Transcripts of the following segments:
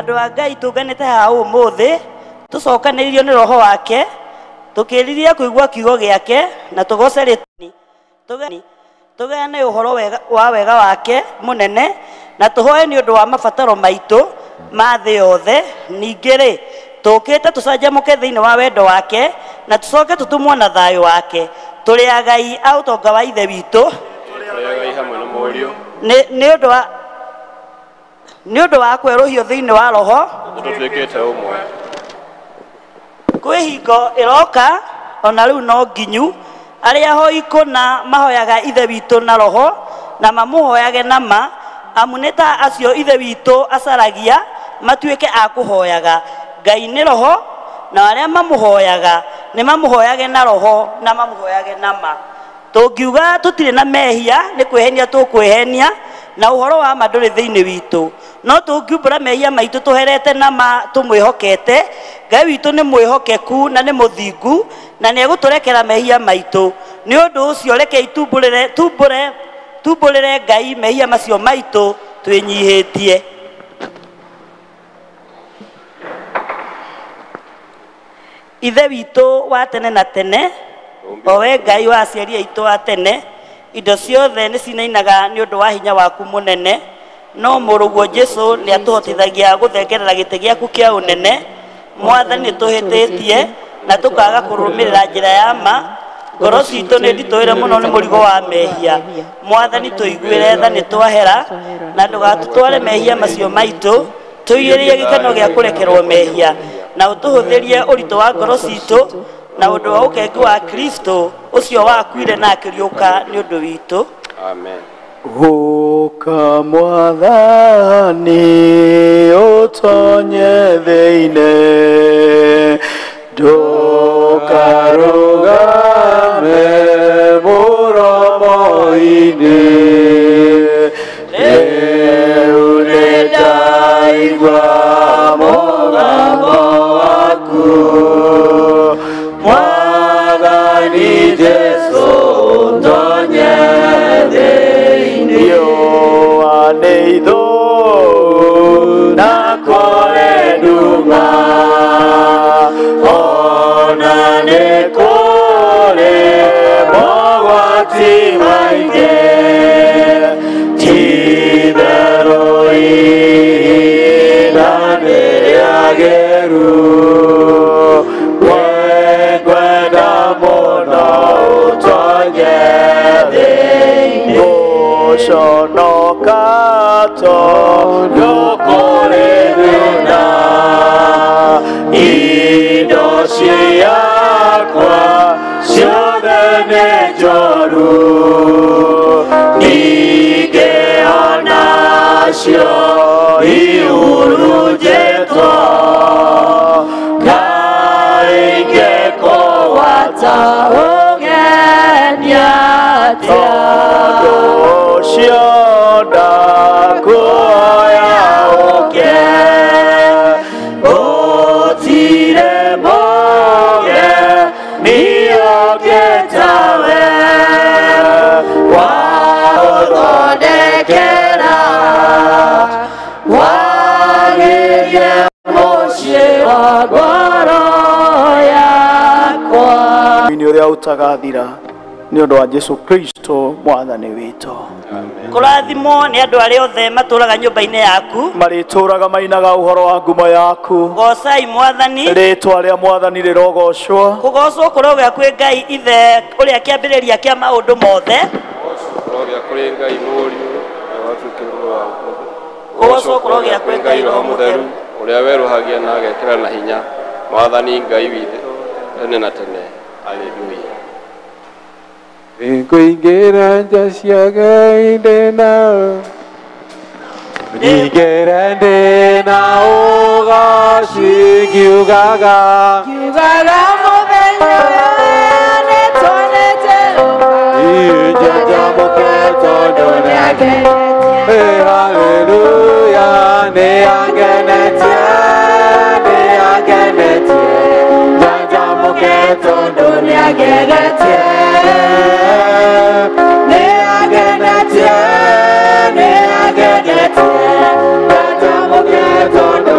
andu a Ngai tunganite ha umuthi tucokanirio ni roho wake tukiriria kuigua kiugo giake na tugoce ritani tugane uhoro wa wega wake munene na tuhoe ni undu wa mabataro maitu ma thi yothe ningire tukite tucanjamuke thiini wa wendo wake na tucoke tutumwo na thayo wake turi agai au tonga wa ithe witu ni undu wa kweruhio thiini wa roho tutwikite umwe kwihingo iroka ona riu no nginyu aria hoi kuna mahoyaga ithe witu na roho na mamuhoyage nama amuneta acio ithe witu acaragia matuike akuhoyaga Ngai ni roho na aria mamuhoyaga ni mamuhoyage na roho na mamuhoyage nama tungiuga tutire na mehia ni kwihenia tukwihenia na uhoro wa manduri thiini witu no tungiumbura mehia maitu tuherete nama tumwihokete Ngai witu ni mwihokeku na ni muthingu na ni eguturekera mehia maitu ni undu ucio reke tumbulire Ngai mehia macio maitu twinyihitie ithe witu wa tene na tene owe Ngai wa aciari aitu wa tene indo ciothe ni cinainaga ni undu wa hinya waku munene no muruguo Jesu ni atuhotithagia guthengerera gite giaku kia unene mwathani tuhititie na tukaga kurumirira njira ya ma ngoro citu ni ndituire muno ni murigo wa mehia mwathani tuiguire tha ni twahera na ndugatutware mehia macio maitu tuiyirie gikeno gia kurekerwo mehia na utuhuthirie uritu wa ngoro citu na undu wa ukengi wa Kristo ucio wakuire na akiriuka ni undu witu amen Uka mwathani utonye thiine ndukarugame muromo-ini riu nindaigua mugambo waku mwathani Jesu utonye thiine neitho na kore nduma ona ne kore mogwati maige tibero ina ne ageru wegwenda mono utonye thiini shonokato yokoreruna indo ciakwa ciothe nĩ njoru ningĩ onacio ihurunjĩtwo kaingĩ kũgwata ũgenia atĩa Shonda kuoya uke otire moge niogetawe waodekera wagerie moshie wa ngoro yakwa ni uria utagathira ni undu wa Jesu Kristo mwathani witu kurathimo ni andu aria othe maturaga nyumba-ini yaku marituraga mainaga uhoro wa ngumo yaku gocai mwathani ritwa ria mwathani rirogocwo kugocwo kuroga kwi Ngai ithe uria kiambiriria kia maundu mothe kuroga kuri Ngai muriu kugocwo kuroga kwi Ngai roho mutheru uria weruhagia na agekira na hinya mwathani Ngai withe tene na tene haleluya Kuingira nja cia Ngai ndina ndina ugaci ngiugaga muthenya nĩtwonete njanjamũke tondũ nĩangenetie haleluya nĩangenetie njanjamũke tondũ nĩangenetie nĩangenetie njanjamũke tondũ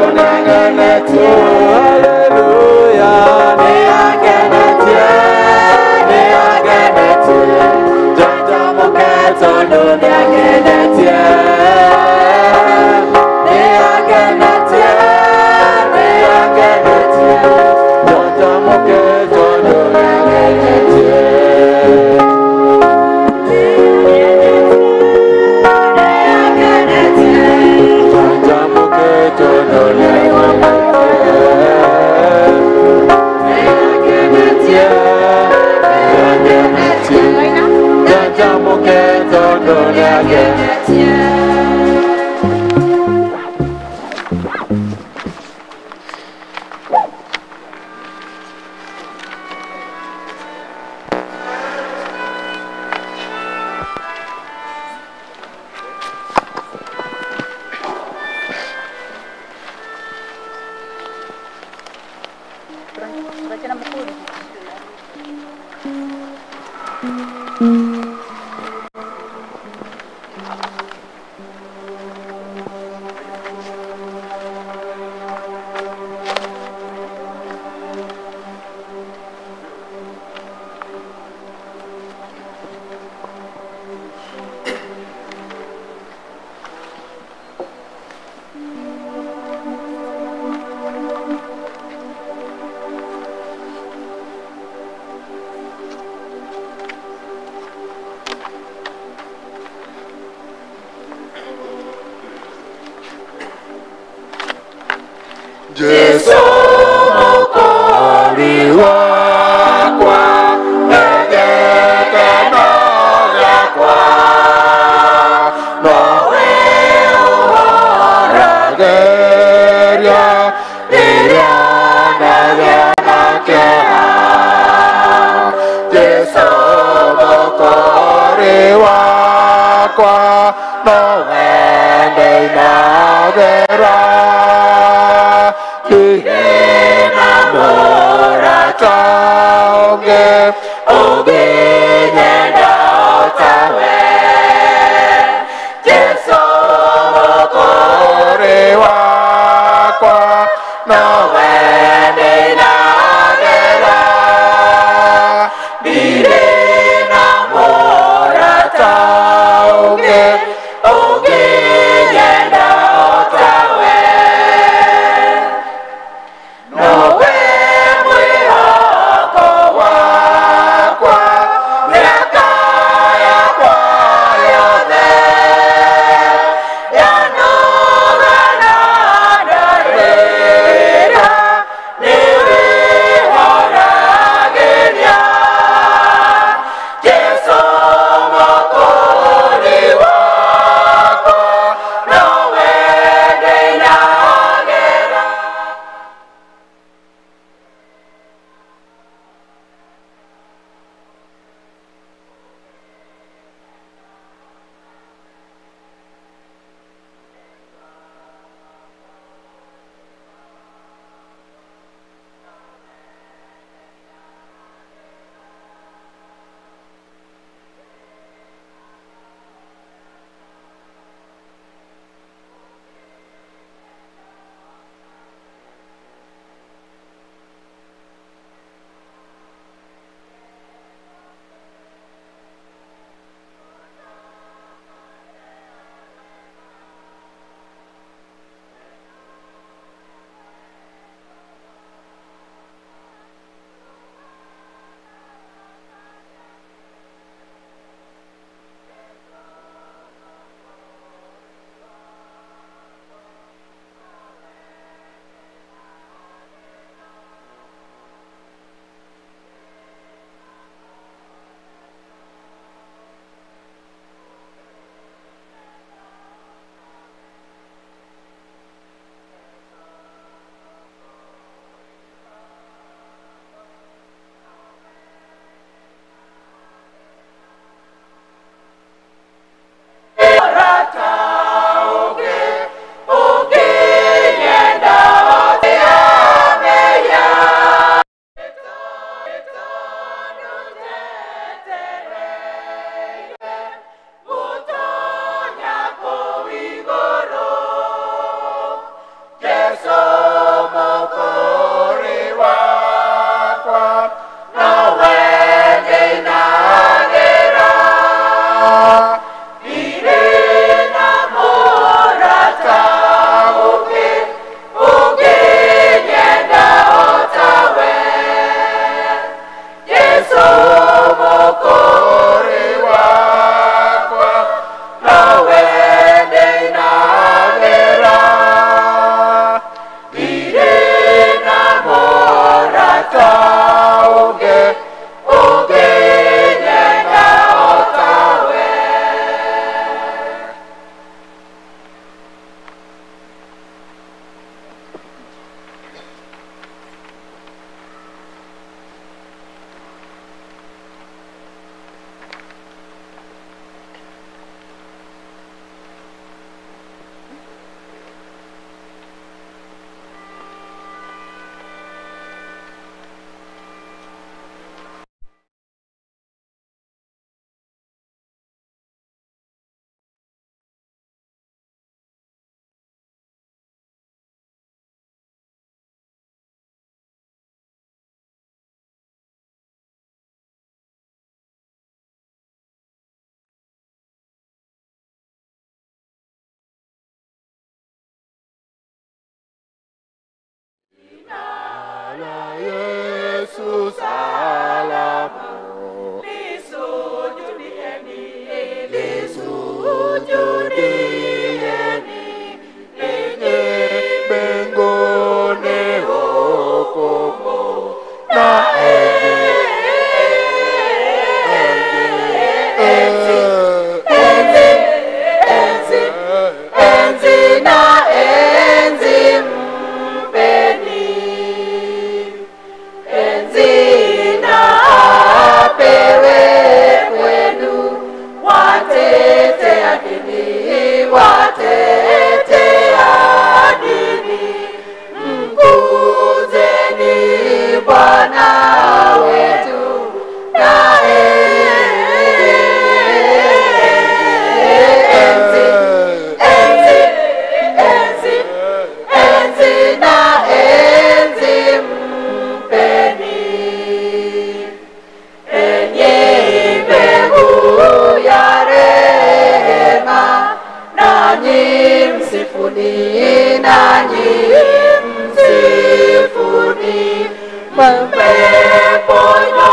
Umeponywa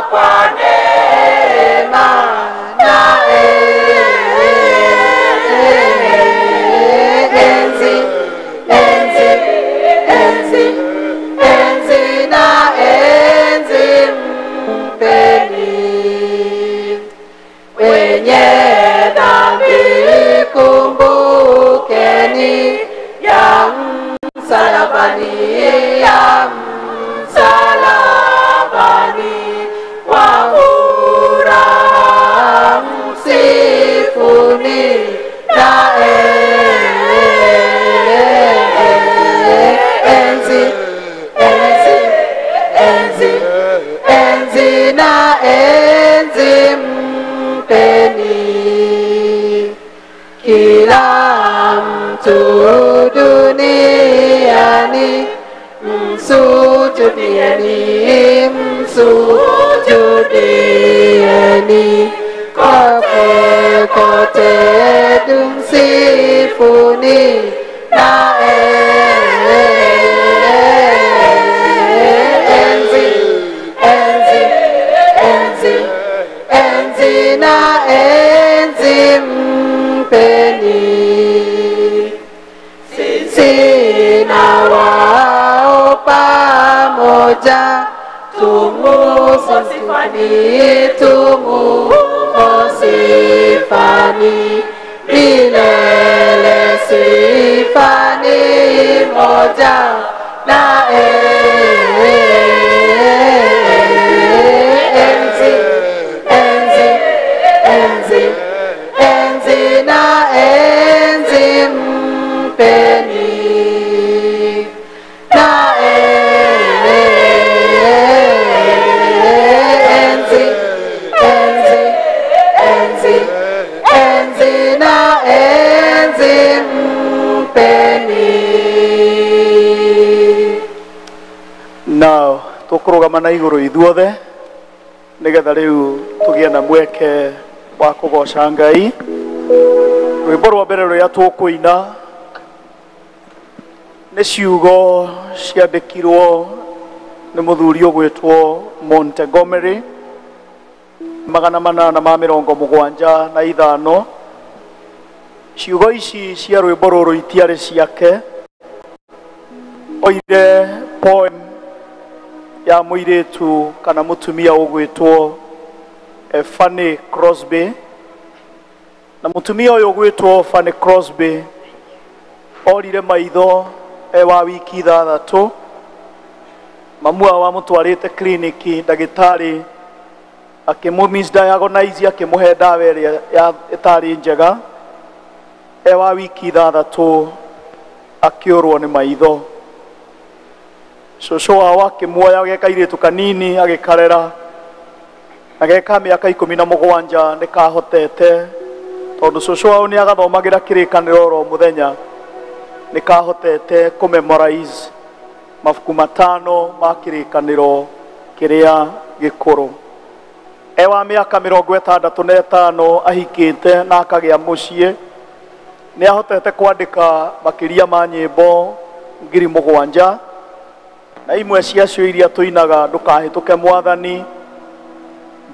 kwa neema na enzi, enzi, enzi, enzi na enzi mpeni. Wenye dhambi kumbukeni ya msalabani, ya msalabani, kwa furaha msifuni na enzi, enzi, enzi, enzi na enzi mpeni. Kila mtu duniani msujudieni, msujudieni, kote kote tumsifuni na enzi, enzi, enzi, enzi na enzi mpeni. Sisi na wao pamoja tumusifani, tumusifani milele, sifani moja na enzi, enzi, enzi, enzi na enzi mpeni. Na enzi, enzi, enzi, enzi na enzi mpeni. Na tukurugama na iguru ithuothe nigetha riu tugie na mweke wa kugoca Ngai. Rwimbo rwa mbere ruria tukuina ni ciugo ciandikirwo ni muthuri ugwitwo Montgomery 875. Ciugo ici cia rwimbo ruru itiari ciake, oire poem ya muiritu kana mutumia ugwitwo Fanny Crosby. Na mutumia uyu ugwitwo Fanny Crosby orire maitho wa wiki 6. Mamua wa mutwarite kliniki, ndagitari akimumisdiagonise, akimuhe dawa ya itari njega. Wa wiki 6 akiurwo ni maitho. Shosho wao akimuoya ageka iritu kanini agikarera, ageka miaka 17 nikahotete, tondu shosho wao ni agathomagira kirikaniro ro muthenya, nikahotete kumemorize mabuku 5 ma kirikaniro kiria gikuru. Wa miaka 65 ahikite na akagia mucii, ni ahotete kwandika makiria ma nyimbo 7,000, na imwe ciacio iria tuinaga ndukahituke mwathani,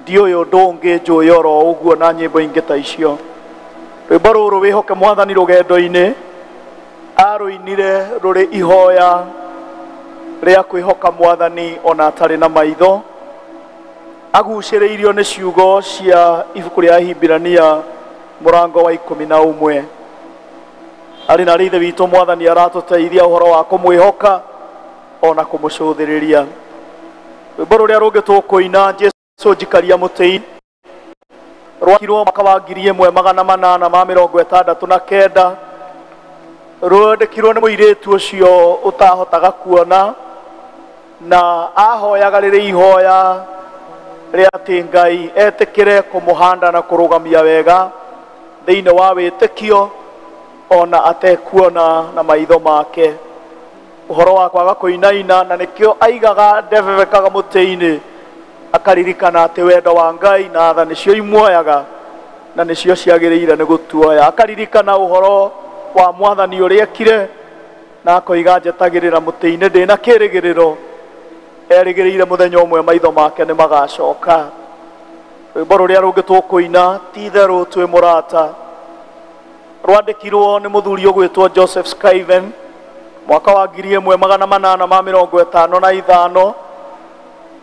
ndioyo ndungi njuyoro uguo na nyimbo ingi ta icio. Rwimbo ruru wihoke mwathani rugendo-ini aruinire ruri ihoya ria kwihoka mwathani ona atari na maitho, aguciriirio ni ciugo cia ibuku ria Hibirania murango wa 11. Ari na rithe witu mwathani aratuteithia uhoro wa kumwihoka ona kumucuthiriria. Rwimbo ruria rungi tukuina Jesu njikaria mutei rwakirwo mwaka wa 1869 rwandikirwo ni muiritu ucio utahotaga kuona, na ahoyaga riri ihoya ria ati Ngai etikire kumuhanda na kurugamia wega thiini wa witikio ona atekuona na maitho make. Uhoro wa kwaga kuinaina, na nikio aigaga ndevevekaga mutei-ini akaririkana ati wendo wa Ngai na tha nicio imuoyaga na nicio ciagiriire ni gutuoya. Akaririkana uhoro wa mwathani uria ekire na akoiga njetagirira mutei-ini ndina kirigiriro erĩgĩrĩire mũthenya ũmwe maitho make nĩ magacoka. Rwĩmbo rũrĩa rũngĩ tũkũina ti itherũ twĩ mũrata rwandĩkirwo nĩ mũthuri ũgwĩtwo Joseph Skyven mwaka wa 1855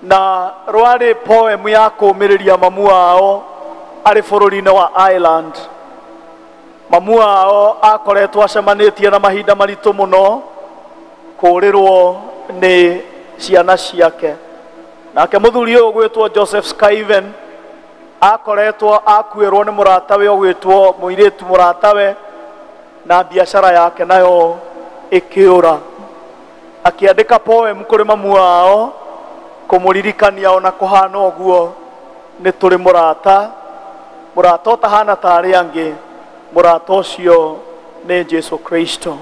na rwarĩ poem ya kũũmĩrĩria mamu wao arĩ bũrũri-inĩ wa Ireland. Mamu wao akoretwo acemanĩtie na mahinda maritũ mũno kũũrĩrwo nĩ ciana ciake. Nake mũthuri ũyũ ũgwĩtwo Joseph Skyven akoretwo akuĩrwo nĩ mũratawe ũgwĩtwo mũirĩtu mũratawe na biacara yake nayo ĩkĩũra. Akĩandĩka poem kũrĩ mamu wao kũmũririkania ona kũhana ũguo nĩ tũrĩ mũrata, mũrata ũtahana ta arĩa angĩ, mũrata ũcio nĩ Jesu Kristo.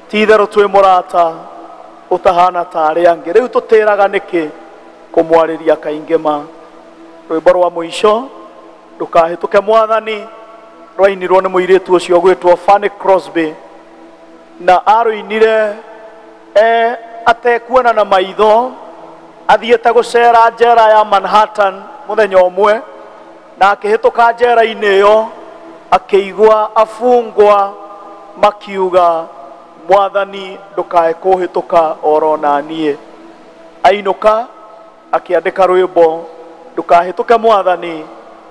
Ti itherũ twĩ mũrata ũtahana ta arĩa angĩ. Rĩu tũtĩraga nĩkĩ kũmwarĩria kaingĩ ma. Rwĩmbo rwa mũico ndũkahĩtũke Mwathani rwainirwo nĩ mũirĩtu ũcio ũgwĩtwo Fanny Crosby na arũinire atekuona na maitho athiĩte gũcera njera ya Manhattan mũthenya ũmwe na akĩhĩtũka njera-inĩ ĩyo akĩigua afungwa makiuga Mwathani ndũkae kũhĩtũka oro na niĩ. Ainũka akĩandĩka rwĩmbo ndũkahĩtũke Mwathani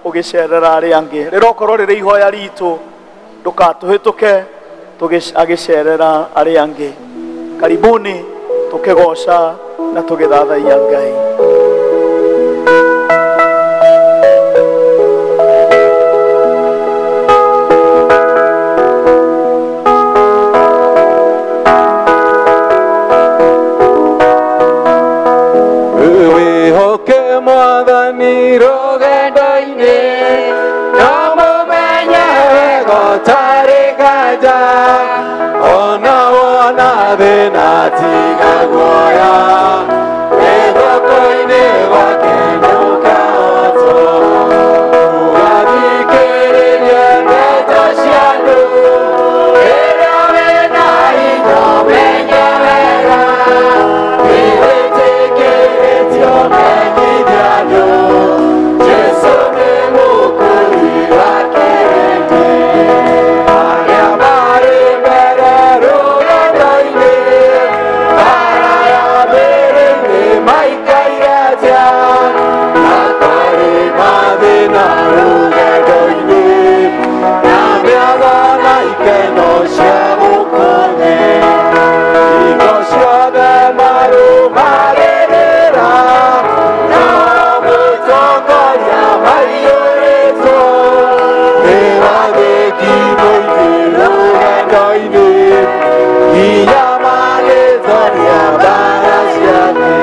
ũgĩcerera arĩa angĩ. Rĩrokorwo rĩrĩ ihoya ritũ ndũgatũhĩtũke agĩcerera arĩa angĩ. Karibuni tũkĩgoca na tũgĩthathaiya Ngai. Mwathani rũgendo-inĩ no mũmenye gũtarĩ nganja ona wona thĩna tiga guoya wĩthoko-inĩ gwake nĩũkahotwo ũgathikĩrĩria ndeto cia andũ rĩrĩa wĩna hinya ũmenye wega wĩwĩtĩkĩrĩtio menyithia andũ Jesũ nĩ mũkũri wa kĩrĩndĩ arĩa marĩ mbere rũgendo-inĩ bara ya mbere-inĩ maikaire atĩa na kwarĩ mathĩna rũgendo-inĩ na mĩago na ikeno cia gũkũthĩ hingo ciothe marũmarĩrĩra na mũtongoria maiyũrĩtwo nĩ wathĩki mũingĩ rũgendo-inĩ hinya magĩthoria mbara cia thĩ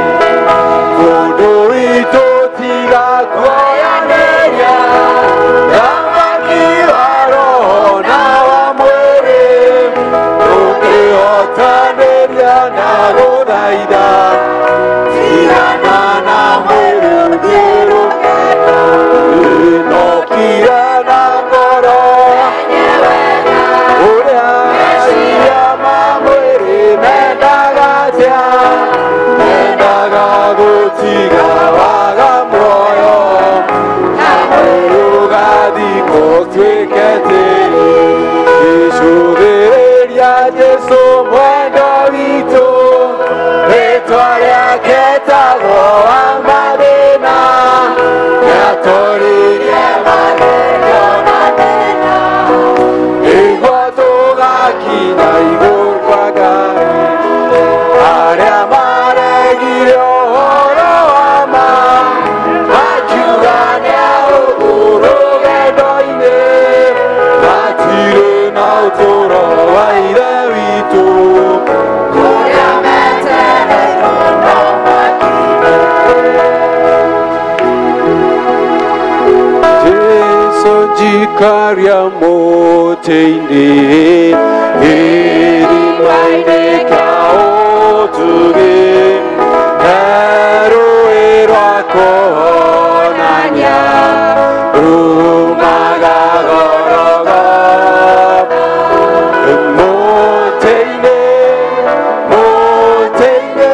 kũndũ witũ tiga kuoyanĩria thamaki wa roho na wa mwĩrĩ tũkĩhotanĩria na gũthaitha tigana na mwĩrĩ ũthiĩ rũgendo ĩnokire na ngoro ũrĩa meciria ma mwĩrĩ mendaga atĩa mendaga gũtiga waga muoyo na mwĩrĩ ũgathikwo ũtuĩke tĩri gĩcũthĩrĩria Jesũ mwendo witũ rĩtwa rĩake tagwo wa mathĩna nĩatũrĩrie magerio na thĩna nĩguo tũgakinya igũrũ kwa Ngai arĩa maregire ũhoro wa ma makiuga nĩahũthũ rũgendo-inĩ matirĩ na ũtũũro wa ithe witũ kũrĩa metereirwo no makinya Jesũ njikaria mũtĩ-inĩ irima-inĩ kia ũtugi rũĩ rwa kũhonania rumaga gorogo mũtĩ-inĩ mũtĩ-inĩ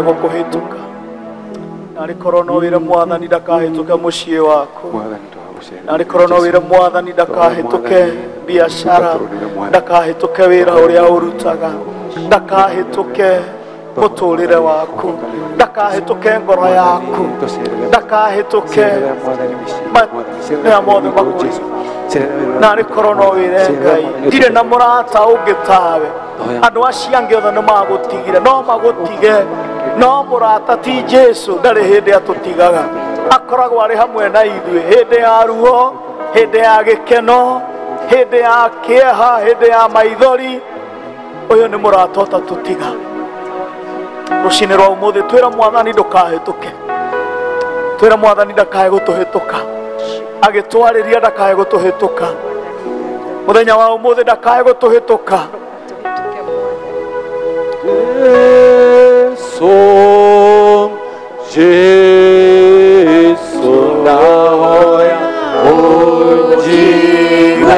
gukuhituka nari korona wire mwathani ndakahituke muciĩ waku nari korona wire mwathani ndakahituke biashara ndakahituke wira uria urutaga ndakahituke muturire waku ndakahituke ngoro yaku ndakahituke mathina mothe makuri nari korona wire Ngai ndire na murata ungitawe andu acio angi othe nimagutigire no magutige no murata ti Jesu ndari hindi atutigaga akoragwo ari hamwe na ithuĩ hindi ya ruo hindi ya gikeno hindi ya kieha hindi ya maithori uyu ni murata utatutiga rucini rwa umuthi twira mwathani ndukahituke twira mwathani ndakae gutuhituka agitwariria ndakae gutuhituka muthenya wa umuthi ndakae gutuhituka Jesu nahoya unjiweza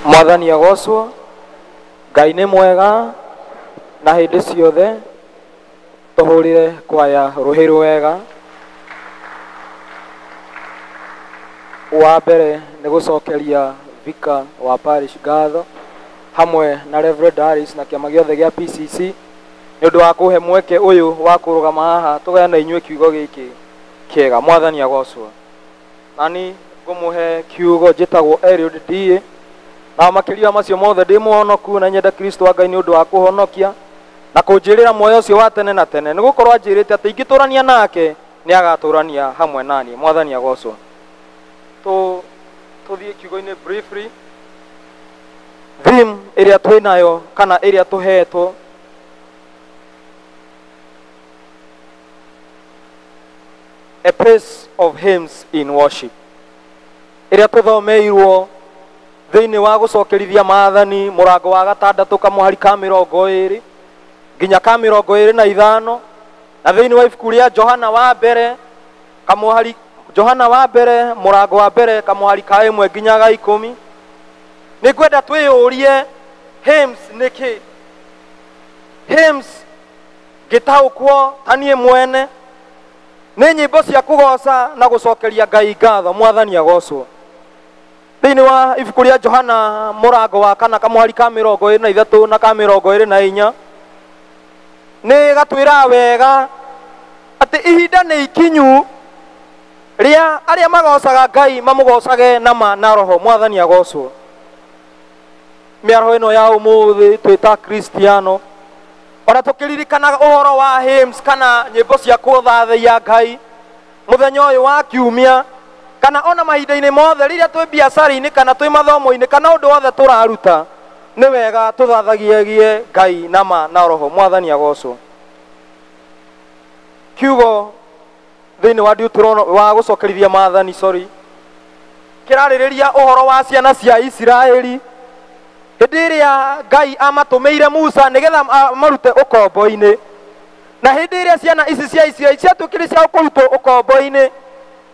Mwathani agocwo. Ngai nĩ mwega na hĩndĩ ciothe. Tũhũrĩre kwaya rũhĩ rwega. Wa mbere nĩ gũcokeria Vicar wa parish ngatho hamwe na Reverend Harris na kĩama gĩothe gĩa PCC nĩ ũndũ wa kũhe mweke ũyũ wa kũrũgama haha tũgayane inyuĩ kiugo gĩkĩ kĩega. Mwathani agocwo. Nani ngũmũhe kiugo njĩtagwo Eliud D. Na makĩria macio mothe ndĩ mũhonoku na nyenda Kristo wa Ngai nĩ ũndũ wa kũhonokia na kũnjĩrĩra muoyo ũcio wa tene na tene. Nĩ gũkorwo anjĩrĩte atĩ ingĩtũrania nake nĩ agatũrania hamwe naniĩ. Mwathani agocwo. Tũthiĩ kiugo-inĩ briefly. Theme ĩrĩa twĩnayo kana ĩrĩa tũhetwo a place of hymns in worship, ĩrĩa tũthomeirwo thĩinĩ wa gũcokerithia maathani mũrango wa 6 kamũhari ka 20 nginya ka 25 na thĩinĩ wa ibuku rĩa Johana wa mbere kamũhari Johana wa mbere mũrango wa mbere kamũhari ka 1 nginya ga 10. Nĩ ngwenda twĩyũrie hymns nĩ kĩ? Hymns gĩtaũkwo taniĩ mwene nĩ nyĩmbo cia kũgoca na gũcokeria Ngai ngatho. Mwathani agocwo. Thĩinĩ wa ibuku rĩa Johana mũrango wa 4 kamũhari ka 23 na ka 24 nĩ gatwĩra wega atĩ ihinda nĩ ikinyu rĩa arĩa magocaga Ngai mamũgocage na ma na roho. Mwathani agocwo. Mĩaraho ĩno ya ũmũthĩ twĩta Kristiano ona tũkĩririkana ũhoro wa hymns kana nyĩmbo cia kũthathaiya Ngai mũthenya ũyũ wa kiumia kana ona mahinda-inĩ mothe rĩrĩa twĩ biacara-inĩ kana twĩ mathomo-inĩ kana ũndũ wothe tũraruta nĩ wega tũthathagie Ngai na ma na roho. Mwathani agocwo. Kiugo thĩinĩ wa Deuteronomy wa gũcokerithia maathani kĩrarĩrĩria ũhoro wa ciana cia Isiraeli hĩndĩ ĩrĩa Ngai amatũmĩire Musa nĩgetha marute ũkombo-inĩ, na hĩndĩ ĩrĩa ciana ici cia Isiraeli ciatuĩkire cia kũrutwo ũkombo-inĩ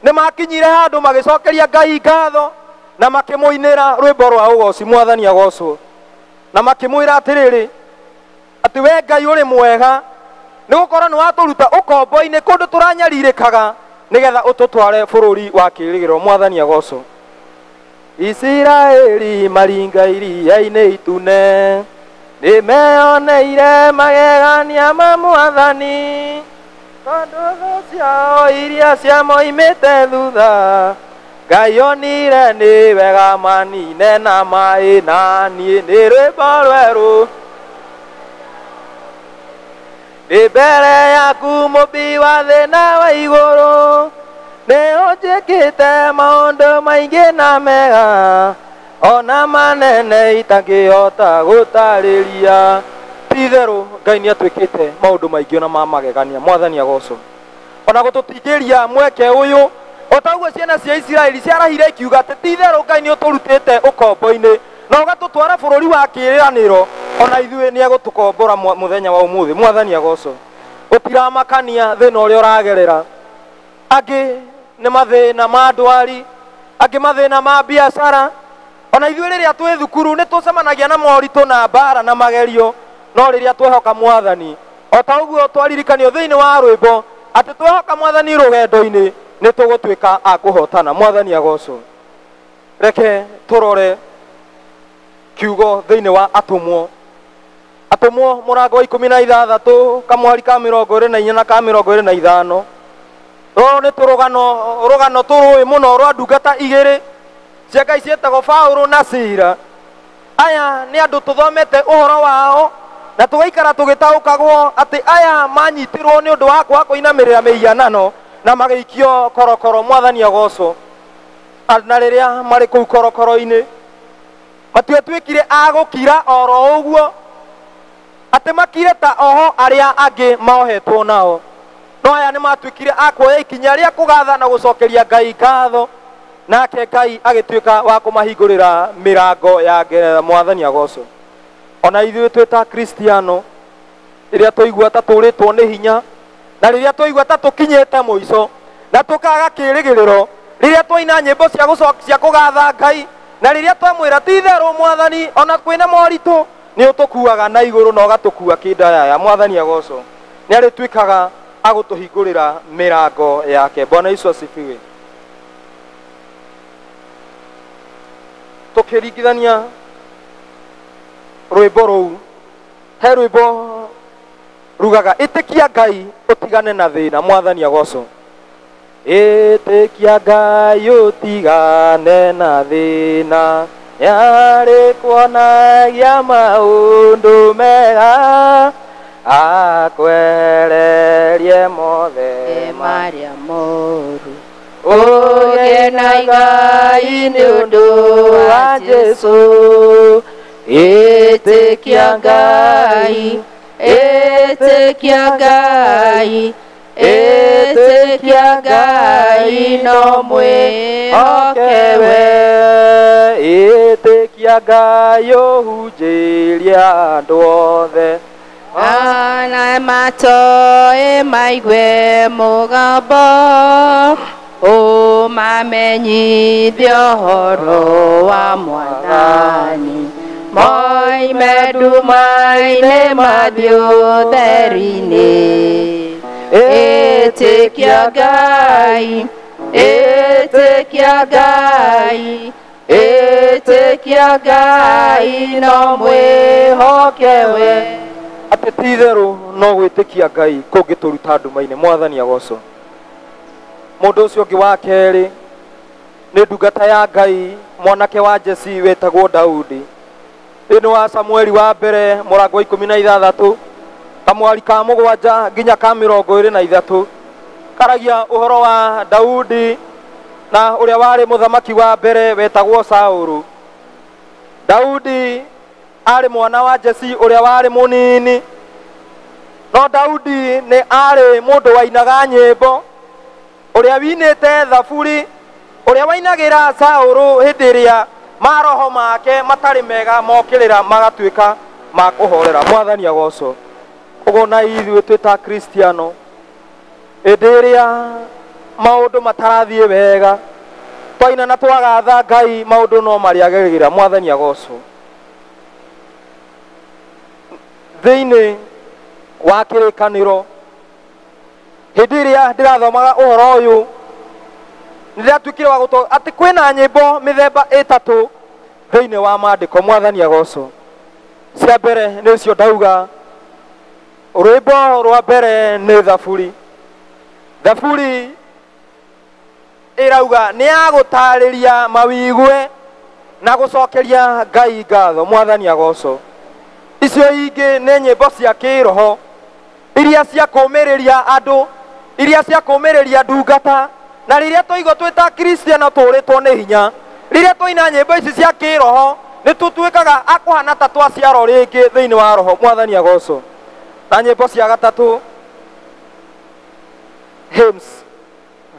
nĩ makinyire handũ magĩcokeria Ngai ngatho na makĩmũinĩra rwĩmbo rwa ũgoci. Mwathani agocwo. Na makĩmwĩra atĩrĩrĩ atĩ we Ngai ũrĩ mwega nĩ gũkorwo nĩ watũruta ũkombo-inĩ kũndũ tũranyarirĩkaga nĩgetha ũtũtware bũrũri wa kĩĩrĩgĩrĩro. Mwathani agocwo. Isiraeli maringa iria-inĩ itune nĩ meyoneire magegania ma Mwathani tondũ thũ ciao iria ciamoimĩte thutha Ngai onire nĩ wega manine na maĩ na niĩ nĩ rwĩmbo rwerũ nĩ mbere yaku mũmbi wa thĩ na wa igũrũ nĩ ũnjĩkĩte maũndũ maingĩ na mega ona manene itangĩhota gũtarĩria. Ti-itherũ Ngai nĩ atuĩkĩte maũndũ maingĩ ona ma magegania. Mwathani agocwo. Ona gũtũtingĩria mweke ũyũ o ta ũguo ciana cia Isiraeli ciarahire ikiuga atĩ ti-itherũ Ngai nĩ ũtũrutĩte ũkombo-inĩ na ũgatũtwara bũrũri wa kĩĩranĩro ona ithuĩ nĩ egũtũkombora mũthenya wa ũmũthĩ. Mwathani agocwo. Gũtiramakania thĩna ũrĩa ũragerera. Angĩ nĩ mathĩna ma ndwari, angĩ mathĩna ma biacara. Ona ithuĩ rĩrĩa twĩ thukuru nĩ tũcemanagia na moritũ na mbara na magerio, no rĩrĩa twehoka Mwathani o ta ũguo twaririkanio thĩinĩ wa rwĩmbo atĩ twehoka Mwathani rũgendo-inĩ nĩ tũgũtuĩka a kũhotana. Mwathani agocwo. Reke tũrore kiugo thĩinĩ wa atũmwo. Atũmwo mũrango wa 16 kamũhari ka 24 na ka 25. Rũrũ nĩ rũgano tũrũĩ mũno rwa ndungata igĩrĩ cia Ngai ciĩtagwo Paũlũ na Sila. Aya nĩ andũ tũthomete ũhoro wao na tũgaikara tũgĩtaũkagwo atĩ aya manyitirwo nĩ ũndũ wa kwaga kũinamĩrĩra mĩhianano na magĩikio korokoro. Mwathani agocwo. Na rĩrĩa marĩ kũu korokoro-inĩ matiatuĩkire a gũkira oro ũguo atĩ makire ta oho arĩa angĩ maohetwo nao, no aya nĩ matuĩkire a kuoya ikinya rĩa kũgatha na gũcokeria Ngai ngatho nake Ngai agĩtuĩka wa kũmahingũrĩra mĩrango ya ngeretha. Mwathani agocwo. Ona ithuĩ twĩta Kristiano rĩrĩa tũigua ta tũrĩtwo nĩ hinya na rĩrĩa tũigua ta tũkinyĩte mũico na tũkaga kĩĩrĩgĩrĩro, rĩrĩa twaina nyĩmbo cia kũgatha Ngai na riria twamwira ti theru mwathani ona kwina moritũ nĩ ũtũkuaga na igũrũ na ũgatũkua kĩndaya. Mwathani agocwo. Nĩ arĩtuĩkaga agũtũhingũrĩra mĩrango yake. Bwana Yesu asifiwe. Tũkĩringithania rwĩmbo rũu, he rwĩmbo rugaga ĩtĩkia Ngai ũtigane na thĩna. Mwathani agocwo. Ĩtĩkia Ngai ũtigane na thĩna, yarĩ kuonagia maũndũ mega, akwererie mothe marĩa moru. Ũgĩe na Ngai nĩ ũndũ wa Jesũ. Ĩtĩkia Ngai, ĩtĩkia Ngai, ĩtĩkia Ngai no mwĩhokewe. Ĩtĩkia Ngai ũhunjĩrie andũ othe, ana matoĩ maigue mũgambo, ũmamenyithie ũhoro wa Mwathani. Moime nduma-inĩ mathiĩ ũtheri-inĩ. Ĩtĩkia Ngai, ĩtĩkia Ngai, ĩtĩkia Ngai no mwĩhokewe. Atĩ ti itherũ no gwĩtĩkia Ngai kũngĩtũruta nduma-inĩ. Mwathani agocwo. Mũndũ ũcio ũngĩ wa kerĩ nĩ ndungata ya Ngai, mwanake wa Jesi wetagwo Daudi. Thĩinĩ wa Samueli wa mbere mũrango wa 16 kamwari ka 7 nginya ka 23 karagia ũhoro wa Daudi na ũrĩa warĩ mũthamaki wa mbere wetagwo Saũlũ. Daudi arĩ mwana wa Jesi ũrĩa warĩ mũnini, no Daudi nĩ arĩ mũndũ wainaga nyĩmbo, ũrĩa winĩte thaburi, ũrĩa wainagĩra Saũlũ hĩndĩ ĩrĩa maroho make matarĩ mega mokĩrĩra magatuĩka ma kũhorera. Mwathani agocwo. Ũguo na ithuĩ twĩ ta Kristiano, hĩndĩ ĩrĩa maũndũ matarathiĩ wega, twaina na twagatha Ngai, maũndũ no marĩagĩrĩra. Mwathani agocwo. Thĩinĩ wa kĩrĩkanĩro, hĩndĩ ĩrĩa ndĩrathomaga ũhoro ũyũ, nĩndatuĩkire wa gũtwo atĩ kwĩna nyĩmbo mĩthemba ĩtatũ thĩinĩ wa maandĩko. Mwathani agocwo. Cia mbere nĩcio ndauga, rwĩmbo rwa mbere nĩ thaburi. Thaburi ĩrauga nĩ ya gũtarĩria mawĩigwe na gũcokeria Ngai ngatho. Mwathani agocwo. Icio ingĩ nĩ nyĩmbo cia kĩroho, iria cia kũũmĩrĩria andũ, iria cia kũũmĩrĩria ndungata. Na rĩrĩa tũigwo twĩ ta Kristiano tũũrĩtwo nĩ hinya, rĩrĩa twaina nyĩmbo ici cia kĩroho, nĩ tũtuĩkaga akũhana ta twaciarwo rĩngĩ thĩinĩ wa roho. Mwathani agocwo. Na nyĩmbo cia gatatũ, hymns,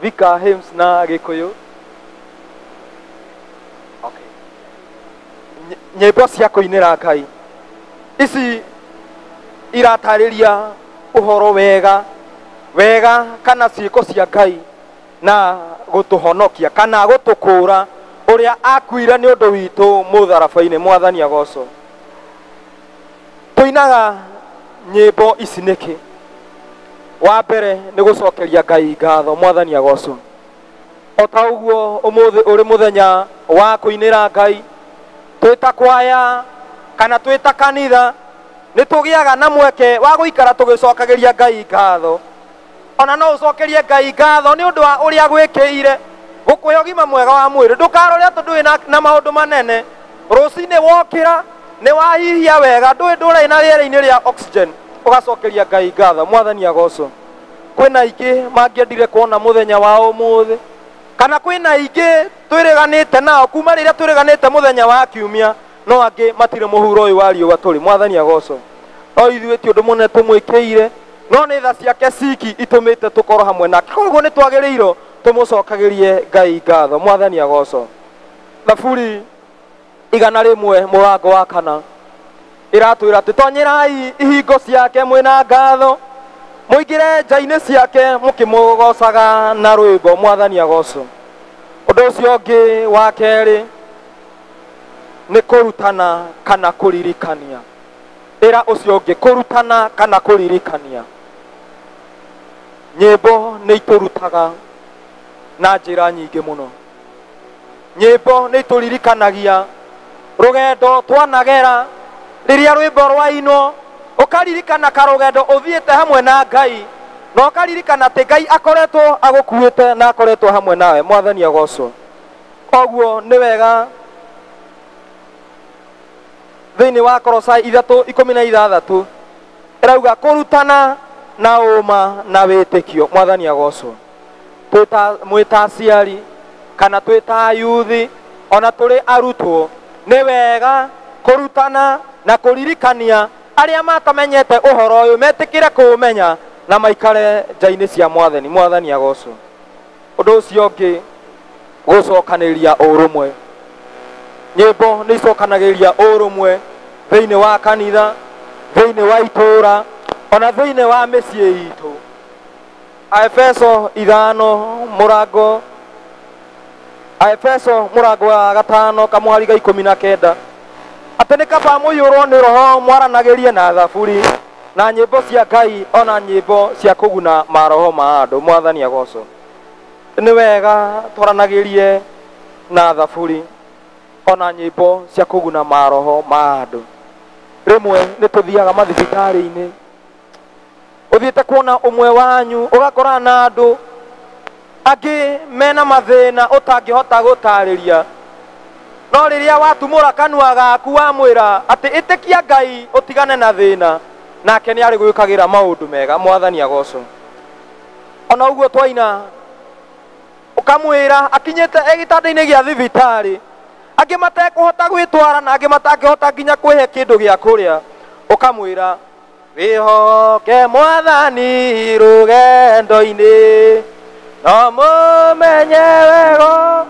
vika hymns na Gĩkũyũ. Okay. Nyĩmbo cia kũinĩra Ngai. Ici iratarĩria ũhoro wega wega kana ciĩko cia Ngai na gũtũhonokia kana gũtũkũra ũrĩa akuire nĩ ũndũ witũ mũtharaba-inĩ. Mwathani agocwo. Tũinaga nyĩmbo ici nĩkĩ? Wa mbere nĩ gũcokeria Ngai ngatho. Mwathani agocwo. O ta ũguo ũmũthĩ ũrĩ mũthenya wa kũinĩra Ngai, twĩ ta kwaya kana twĩ ta kanitha, nĩ tũgĩaga na mweke wa gũikara tũgĩcokagĩria Ngai ngatho. Ona no ũcokerie Ngai ngatho nĩ ũndũ wa ũrĩa gwĩkĩire, gũkũhe ũgima mwega wa mwĩrĩ. Ndũkarore atĩ ndũrĩ na maũndũ manene, rũcinĩ wokĩra nĩ wahihia wega, ndũrĩ na rĩera-inĩ rĩa oxygen, ũgacokeria Ngai ngatho. Mwathani agocwo. Kwĩna aingĩ mangĩendire kuona mũthenya wa ũmũthĩ, kana kwĩna aingĩ twĩrĩganĩte nao kuma rĩrĩa twĩrĩganĩte mũthenya wa kiumia, no angĩ matirĩ mũhuro ũyũ wa riũa tũrĩ. Mwathani agocwo. No ithuĩ ti ũndũ mũnene tũmwĩkĩire, no nĩ tha ciake ciki itũmĩte tũkorwo hamwe nake. Koguo nĩ twagĩrĩirwo tũmũcokagĩrie Ngai ngatho. Mwathani agocwo. Thaburi 101 mũrango wa 4 ĩratwĩra atĩ tonyerai ihingo ciake mwĩna ngatho, mũingĩre nja-inĩ ciake mũkĩmũgocaga na rwĩmbo. Mwathani agocwo. Ũndũ ũcio ũngĩ wa kerĩ nĩ kũrutana kana kũririkania. Ĩra ũcio ũngĩ, kũrutana kana kũririkania. Nyĩmbo nĩ itũrutaga na njĩra nyingĩ mũno. Nyĩmbo nĩ itũririkanagia rũgendo twanagera rĩrĩa rwĩmbo rwainwo, ũkaririkana karũgendo ũthiĩte hamwe na Ngai, na ũkaririkana atĩ Ngai akoretwo agũkuĩte na akoretwo hamwe nawe. Mwathani agocwo. Koguo nĩ wega thĩinĩ wa Kolosai 3:16 ĩrauga kũrutana na ũma na wĩtĩkio. Mwathani agocwo. Mwĩta aciari kana twĩta ayuthi ona tũrĩ arutwo, nĩ wega kũrutana na kũririkania arĩa matamenyete ũhoro ũyũ metĩkĩre kũũmenya na maikare nja-inĩ cia Mwathani. Mwathani agocwo. Ũndũ ũcio ũngĩ, gũcokanĩrĩria ũrũmwe. Nyĩmbo nĩ icokanagĩrĩria ũrũmwe thĩinĩ wa kanitha, thĩinĩ wa itũũra, ona thĩinĩ wa mĩciĩ itũ. Aefeso 5 mũrango wa 5 kamwari ga 19 atĩ nĩ kaba mũiyũrwo nĩ Roho mwaranagĩrie na thaburi na nyĩmbo cia Ngai ona nyĩmbo cia kũguna maroho ma andũ. Mwathani agocwo. Nĩ wega twaranagĩrie na thaburi ona nyĩmbo cia kũguna maroho ma andũ. Rĩmwe nĩ tũthiaga mathibitarĩ-inĩ, ũthiĩte kuona ũmwe wanyu ũgakora na andũ angĩ mena mathĩna ũtangĩhota gũtarĩria, no rĩrĩa watumũra kanua gaku wamwĩra atĩ ĩtĩkia Ngai ũtigane na thĩna, nake nĩ arĩ gwĩkagĩra maũndũ mega. Mwathani agocwo. Ona ũguo twaina ũkamwĩra akinyĩte gĩtanda-inĩ gĩa thibitarĩ, angĩ matekũhota gwĩtwara na angĩ matakĩhota nginya kwĩhe kĩndũ gĩa kũrĩa, ũkamwĩra wĩhoke Mwathani rũgendo-inĩ no mũmenye wego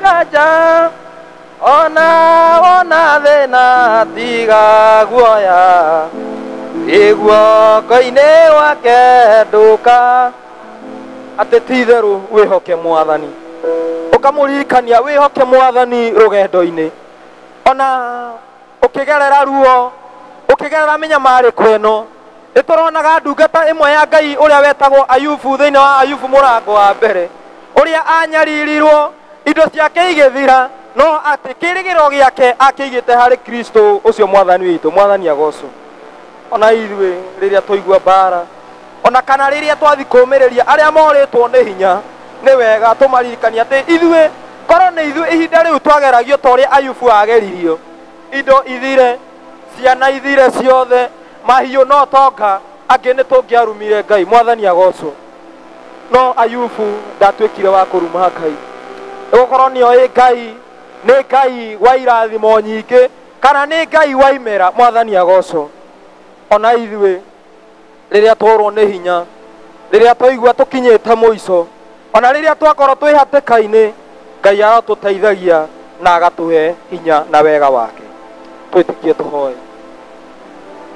ngaja ona thĩna tiga guoya guoko-inĩ wake ndũka. Atĩ ti itherũ wĩhoke Mwathani. Ũkamũririkania wĩhoke Mwathani rũgendo-inĩ, ona ũkĩgerera ruo, ũkĩgerera mĩnyamarĩko ĩno. Nĩtũronaga ndungata ĩmwe ya Ngai ũrĩa wetagwo Ayubu thĩinĩ wa Ayubu mũrango wa mbere, ũrĩa anyaririrwo, indo ciake igĩthira, no atĩ kĩrĩgĩro gĩake akĩigĩte harĩ Kristo ũcio Mwathani witũ. Mwathani agocwo. Ona ithuĩ rĩrĩa twaigua mbara, ona kana rĩrĩa twathi kũũmĩrĩria arĩa morĩtwo nĩ hinya, nĩ wega tũmaririkania atĩ ithuĩ korwo nĩ ithuĩ ihinda rĩu twageragio ta ũrĩa Ayubu ageririo, indo ithire, ciana ithire ciothe, mahiũ no tonga, angĩ nĩ tũngĩarumire Ngai. Mwathani agocwo. No Ayubu ndatuĩkire wa kũruma Ngai, gũkorwo nĩoĩ Ngai nĩ Ngai wa irathimo nyingĩ, kana nĩ Ngai wa imera. Mwathani agocwo. Ona ithuĩ rĩrĩa tworwo nĩ hinya, rĩrĩa twaigua tũkinyĩte mũico, ona rĩrĩa twakorwo twĩ hatĩka-inĩ, Ngai aratũteithagia na agatũhe hinya na wega wake. Twĩtĩkie tũhoe.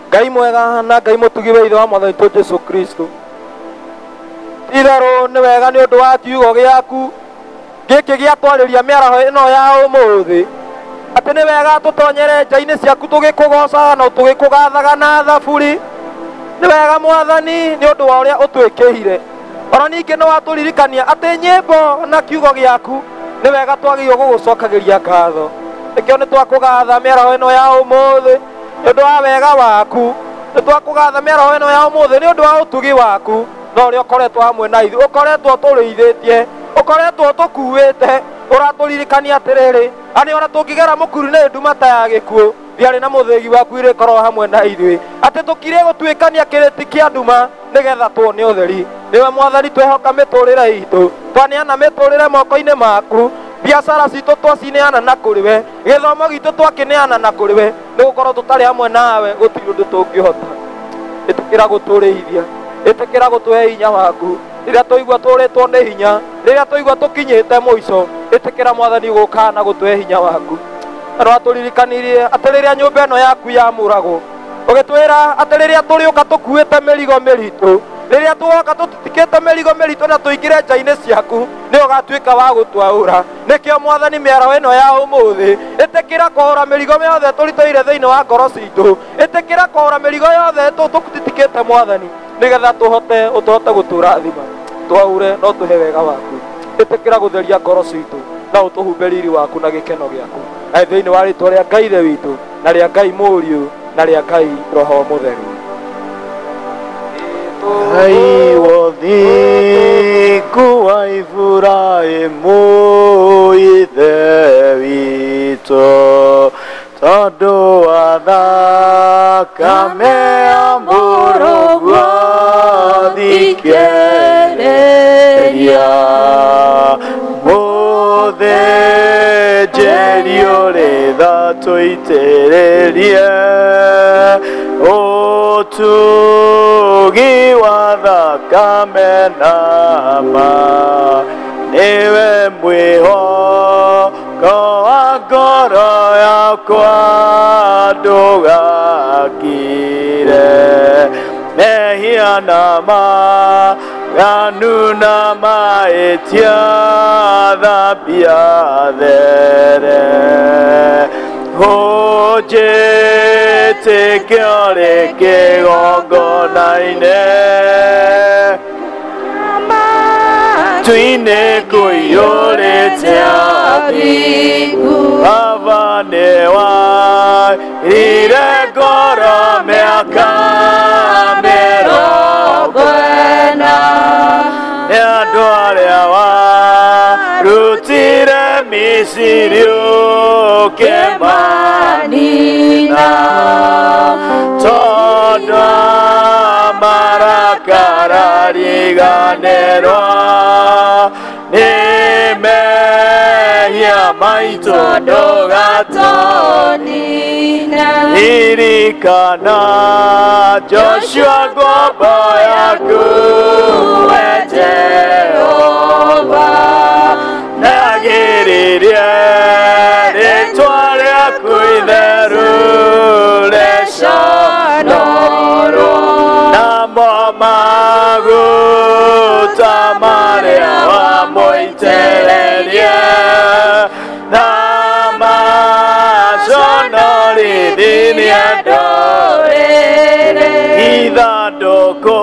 Ngai mwega na Ngai mũtugi wa ithe wa Mwathani witũ Jesũ Kristo, itherũ nĩ wega nĩ ũndũ wa kiugo gĩaku gĩkĩ gĩatwarĩria mĩaraho ĩno ya ũmũthĩ, atĩ nĩ wega tũtonyere nja-inĩ ciaku tũgĩkũgocaga na tũgĩkũgathaga na thaburi. Nĩ wega Mwathani nĩ ũndũ wa ũrĩa ũtwĩkĩire, ona ningĩ nĩ watũririkania atĩ nyĩmbo na kiugo gĩaku nĩ wega twagĩrĩirwo gũgũcokagĩria ngatho. Nĩkĩo nĩ twakũgatha mĩaraho ĩno ya ũmũthĩ nĩ ũndũ wa wega waku, nĩ twakũgatha mĩaraho ĩno ya ũmũthĩ nĩ ũndũ wa ũtugi waku, no ũrĩa ũkoretwo hamwe na ithuĩ, ũkoretwo tũrĩithĩtie, ũkoretwo tũkuĩte, ũratũririkania atĩrĩrĩ atĩ ona tũngĩgera mũkuru-inĩ nduma ta ya gĩkuũ, thiarĩ na mũthĩgi waku irĩkorwo hamwe na ithuĩ, atĩ tũkire gũtuĩkania kĩrĩti kĩa nduma nĩgetha tuone ũtheri. Nĩwe Mwathani twehoka mĩtũrĩre itũ, twaneana mĩtũrĩre moko-inĩ maku, biacara citũ twacineana na kũrĩ we, gĩthomo gitũ twakĩneana na kũrĩ we, nĩgũkorwo tũtarĩ hamwe nawe gũtirĩ ũndũ tũngĩhota. Ĩtĩkĩra gũtũrĩithia, ĩtĩkĩra gũtũhe hinya waku rĩrĩa twaigua tũrĩtwo nĩ hinya, rĩrĩa twaigua tũkinyĩte mũico, ĩtĩkĩra Mwathani gũka na gũtũhe hinya waku. Na watũririkanirie atĩ rĩrĩa nyũmba ĩno yaku yamũragwo, ũgĩtwĩra atĩ rĩrĩa tũrĩũka tũkuĩte mĩrigo mĩritũ, riria tuoka tutitikite mirigo miritu na tuingire nja-ini ciaku ni ugatuika wa gutwaura nikio mwathani miaro ino ya umuthi itikira kuhura mirigo yothe turitoire thiini wa ngoro citu itikira kuhura mirigo yothe tutitikite mwathani nigetha tuhote guturathima twaure no tuhe wega waku itikira gutheria ngoro citu na utuhumbe riri waku na gikeno giaku thiini wa ritwa ria Ngai ithe witu na ria Ngai Muriu na ria Ngai Roho Mutheru. Ngai wothiku wa Iburaimu ithe witũ tondu wa thakame ya mũrũguo thikĩrĩria mũthĩnjĩri ũrĩ tha tũitĩrĩrie ũtugi wa thakame nama niwe mwĩhoko wa ngoro yakwa ndũgakire mehia na maganu na mahĩtia thambia there ũnjĩtĩkio rĩ kĩgongona-inĩ tuine kũiyũrĩte athingu Baba nĩ wairire ngoro mĩaka 40 nĩ andũ arĩa warutire Misiri ũkĩmanina tondũ marakara riganĩrwo nĩ mehia maitũ ndũgatonina ririkana Joshua ngombo yaku we Jehova nagĩrĩrie rĩtwa rĩaku itheru rĩconorwo namo maguta marĩa wamũitĩrĩrie na maconorithie ndũrĩrĩ ithandũkũ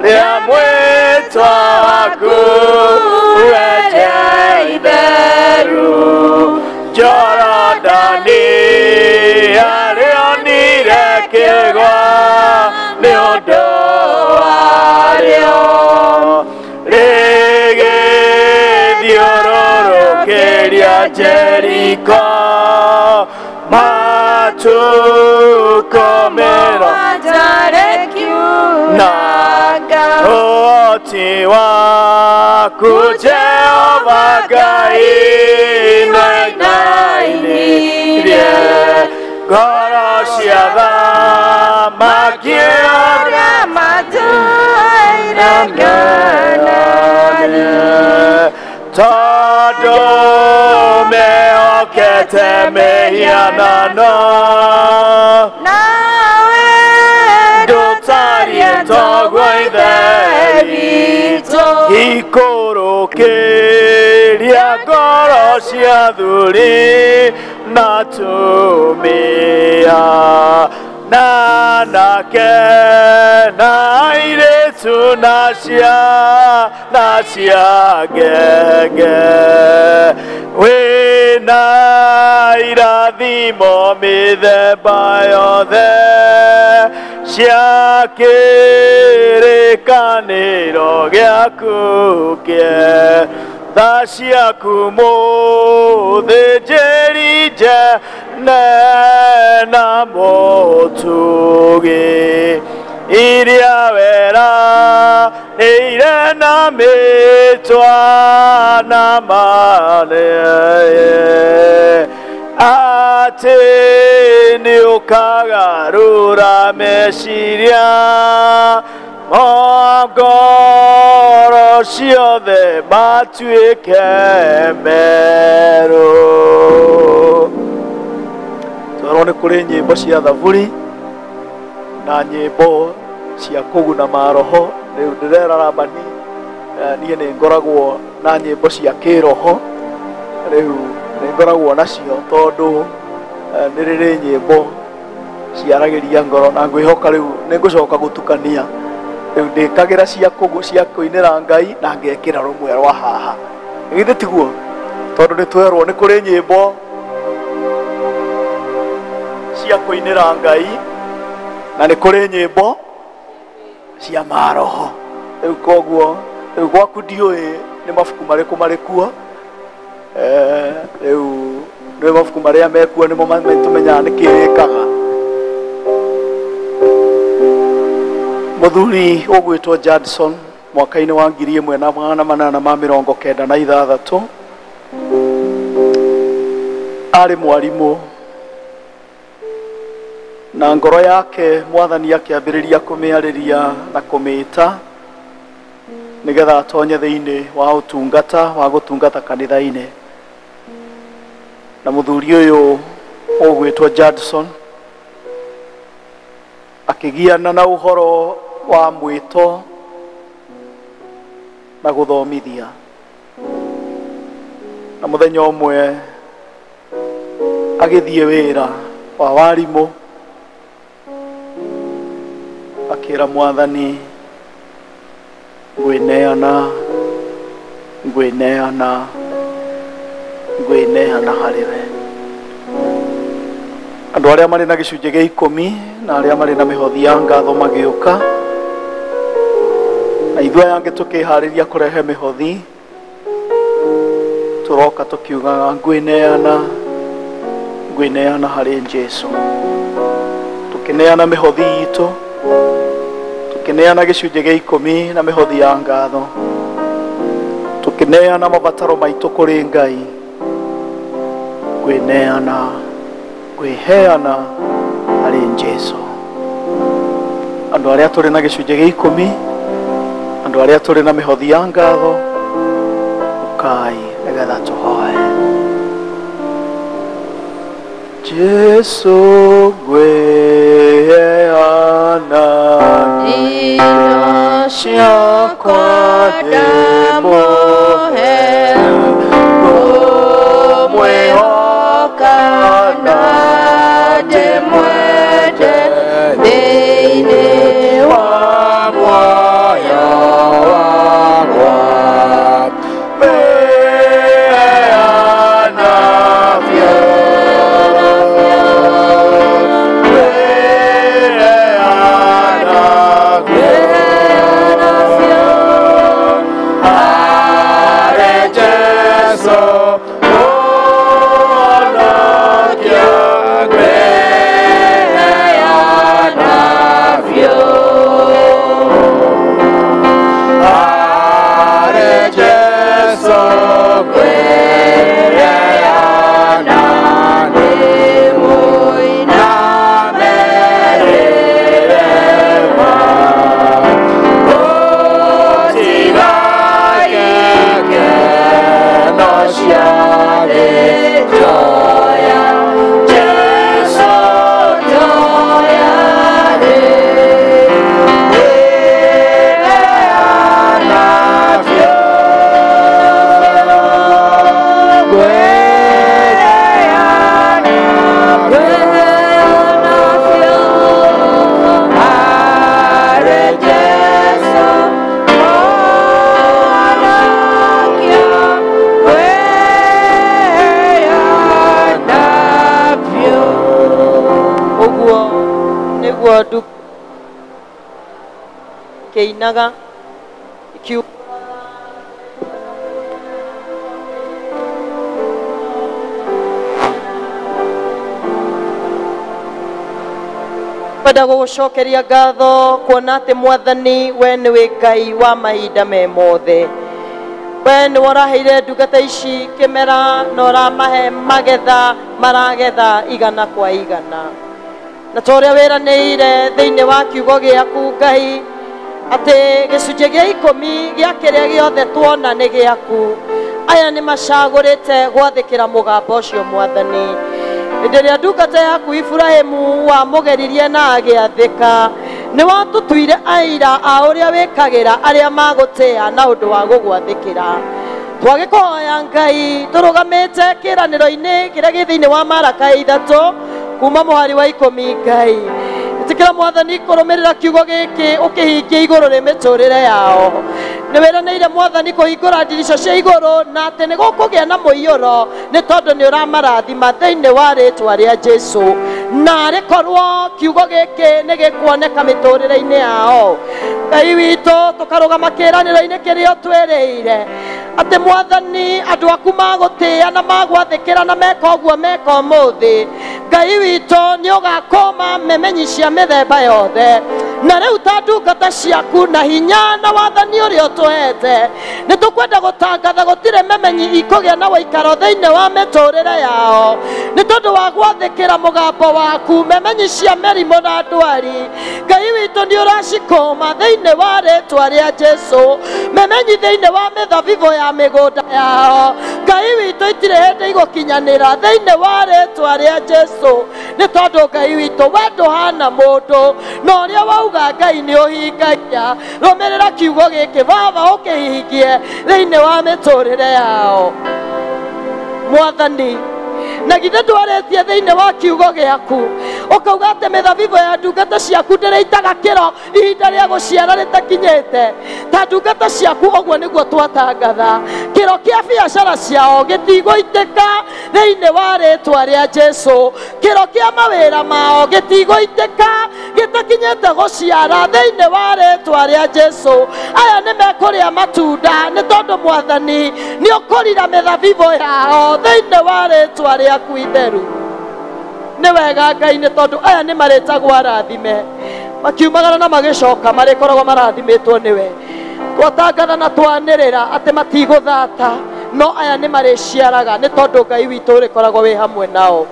rĩa mwĩtwa waku wenje itheru Jorodani arĩonire kĩgwa nĩ ũndũ warĩo rĩgĩthiũrũrũkĩria Jeriko matukũ 70 na ũhoti waku Jehova Ngai nainainirie ngoro cia thamaki ũrĩa matũire Kanaani tondũ mehokete mĩhianano nawe ndũtariĩ toguo ithe witũ ikũrũkĩria ngoro cia athuri na atumia na anake na airĩtu na ciana cia ngenge wĩna irathimo mĩthemba yothe cia kĩrĩkanĩro gĩaku kĩetha ciaku mũthĩnjĩri njene na mũtugi iria weranĩire na mĩtwa na marĩa atĩ nĩ ũkagarũra meciria ngoro ciothe matuĩke merũ. Twarwo nĩ kũrĩ nyĩmbo cia thaburi na nyĩmbo cia kũguna maroho. Rĩu ndĩrera Rabani niĩ nĩ ngoragwo na nyĩmbo cia kĩroho, rĩu nĩ ngoragwo nacio tondũ nĩ rĩrĩ nyĩmbo ciaragĩria ngoro, na ngwĩhoka rĩu nĩ ngũcoka gũtukania, rĩu ndĩkagĩra cia kũinĩra Ngai na ngekĩra rũmwe rwa haha. Githĩ tiguo? Tondũ nĩ twerwo nĩ kũrĩ nyĩmbo cia kũinĩra Ngai na nĩ kũrĩ nyĩmbo cia maroho. Rĩu koguo rĩu gwaku ndiũĩ nĩ mabuku marĩkũ marĩ kuo, rĩu nĩ mabuku marĩa mekuo nĩmo tũmenyaga nĩ kĩrĩkaga. Mũthuri ũgwĩtwo Judson mwaka-inĩ wa 1896 arĩ mwarimũ, na ngoro yake Mwathani akĩambĩrĩria kũmĩarĩria na kũmĩĩta nĩgetha atonye thĩinĩ wa ũtungata wa gũtungata kanitha-inĩ. Na mũthuri ũyũ ũgwĩtwo Judson akĩgiana na ũhoro wa mwĩto na gũthomithia, na mũthenya ũmwe agĩthiĩ wĩra wa warimũ akĩra Mwathani, ngwĩneana harĩwe. Andũ arĩa marĩ na gĩcunjĩ gĩa 10 na arĩa marĩ na mĩhothi ya ngatho magĩũka, na ithuĩ aya angĩ tũkĩharĩria kũrehe mĩhothi, tũroka tũkiugaga ngwĩneana harĩ Jesũ. Tũkĩneana mĩhothi itũ, tũkĩneana gĩcunjĩ gĩa 10 na mĩhothi ya ngatho, tũkĩneana mabataro maitũ kũrĩ Ngai, kwĩheana harĩ Jesũ. Andũ arĩa tũrĩ na gĩcunjĩ gĩa 10, andũ arĩa tũrĩ na mĩhothi ya ngatho, ũkai nĩgetha tũhoe. Jesũ ngwĩheana Ino ciakwa ndamũhe, ngũmwĩhoka na ndĩmwende thĩinĩ wa muoyo wakwa. Ngwĩheana biũ, keinaga ikiu kwenda gũgũcokeria ngatho kuona atĩ Mwathani we nĩwe Ngai wa mahinda me mothe. We nĩwe ũraheire ndungata ici kĩmera na ũramahe magetha maragetha igana kwa igana, na ta ũrĩa wĩranĩire thĩinĩ wa kiugo gĩaku Ngai atĩ gĩcunjĩ gĩa 10 gĩa kĩrĩa gĩothe tuona nĩ gĩaku. Aya nĩ macagũrĩte gwathĩkĩra mũgambo ũcio Mwathani. Hĩndĩ ĩrĩa ndungata yaku Iburahĩmu wamũgeririe na agĩathĩka, nĩ watũtuire aira a ũrĩa wĩkagĩra arĩa magũtĩa na ũndũ wa gũgwathĩkĩra. Twagĩkũhoya Ngai tũrũgamĩte kĩĩranĩro-inĩ kĩrĩa gĩ thĩinĩ wa Maraka 3 kuma mũhari wa 10. Ngai ĩtĩkĩra Mwathani kũrũmĩrĩra kiugo gĩkĩ ũkĩhingia igũrũ rĩ mĩtũrĩre yao. Nĩ wĩranĩire Mwathani kũhingũra ndirica cia igũrũ na atĩ nĩ gũkũgĩa na mũiyũro nĩ tondũ nĩ ũramarathima thĩinĩ wa rĩĩtwa rĩa Jesũ. Na rĩkorwo kiugo gĩkĩ nĩ gĩkuoneka mĩtũrĩre-inĩ yao. Ngai witũ tũkarũgama kĩĩranĩro-inĩ kĩrĩa ũtwĩrĩire atĩ Mwathani andũ aku magũtĩa na magwathĩkĩra na meka ũguo meka ũmũthĩ. Ngai witũ nĩ ũgakũma memenyi cia mĩthemba yothe. Na rĩu ta ndungata ciaku na hinya na wathani ũrĩa ũtũhete nĩ tũkwenda gũtangatha gũtirĩ memenyi ikũgĩa na ũikaro thĩinĩ wa mĩtũrĩre yao nĩ tondũ wa gwathĩkĩra mũgambo waku. Memenyi cia mĩrimũ na ndwari Ngai witũ nĩ ũracikũma thĩinĩ wa rĩĩtwa rĩa Jesũ. Memenyi thĩinĩ wa mĩthabibũ ya mĩgũnda yao Ngai witũ itirĩ hĩndĩ igũkinyanĩra thĩinĩ wa rĩĩtwa rĩa Jesũ nĩ tondũ Ngai witũ we ndũhana mũndũ na ũrĩa wauga Ngai nĩ ũhingagia. Rũmĩrĩra kiugo gĩkĩ Baba ũkĩhingie thĩinĩ wa mĩtũrĩre yao Mwathani. Na githĩ ndwarĩtie thĩinĩ wa kiugo gĩaku ũkauga atĩ mĩthabibũ ya ndungata ciaku ndĩrĩitaga kĩro ihinda rĩa gũciara rĩtakinyĩte. Ta ndungata ciaku ũguo nĩguo twatangatha kĩro kĩa biacara ciao gĩtigũitĩka thĩinĩ wa rĩĩtwa rĩa Jesũ. Kĩro kĩa mawĩra mao gĩtigũitĩka gĩtakinyĩte gũciara thĩinĩ wa rĩĩtwa rĩa Jesũ. Aya nĩ mekũrĩa matunda nĩ tondũ Mwathani nĩ ũkũrira mĩthabibũ yao thĩinĩ wa rĩĩtwa rĩaku itheru. Nĩ wega Ngai nĩ tondũ aya nĩ marĩtagwo arathime makiumagara na magĩcoka marĩkoragwo marathimĩtwo nĩwe. Twatangatha na twanĩrĩra atĩ matigũthata no aya nĩ marĩciaraga nĩ tondũ Ngai witũ ũrĩkoragwo wĩ hamwe nao.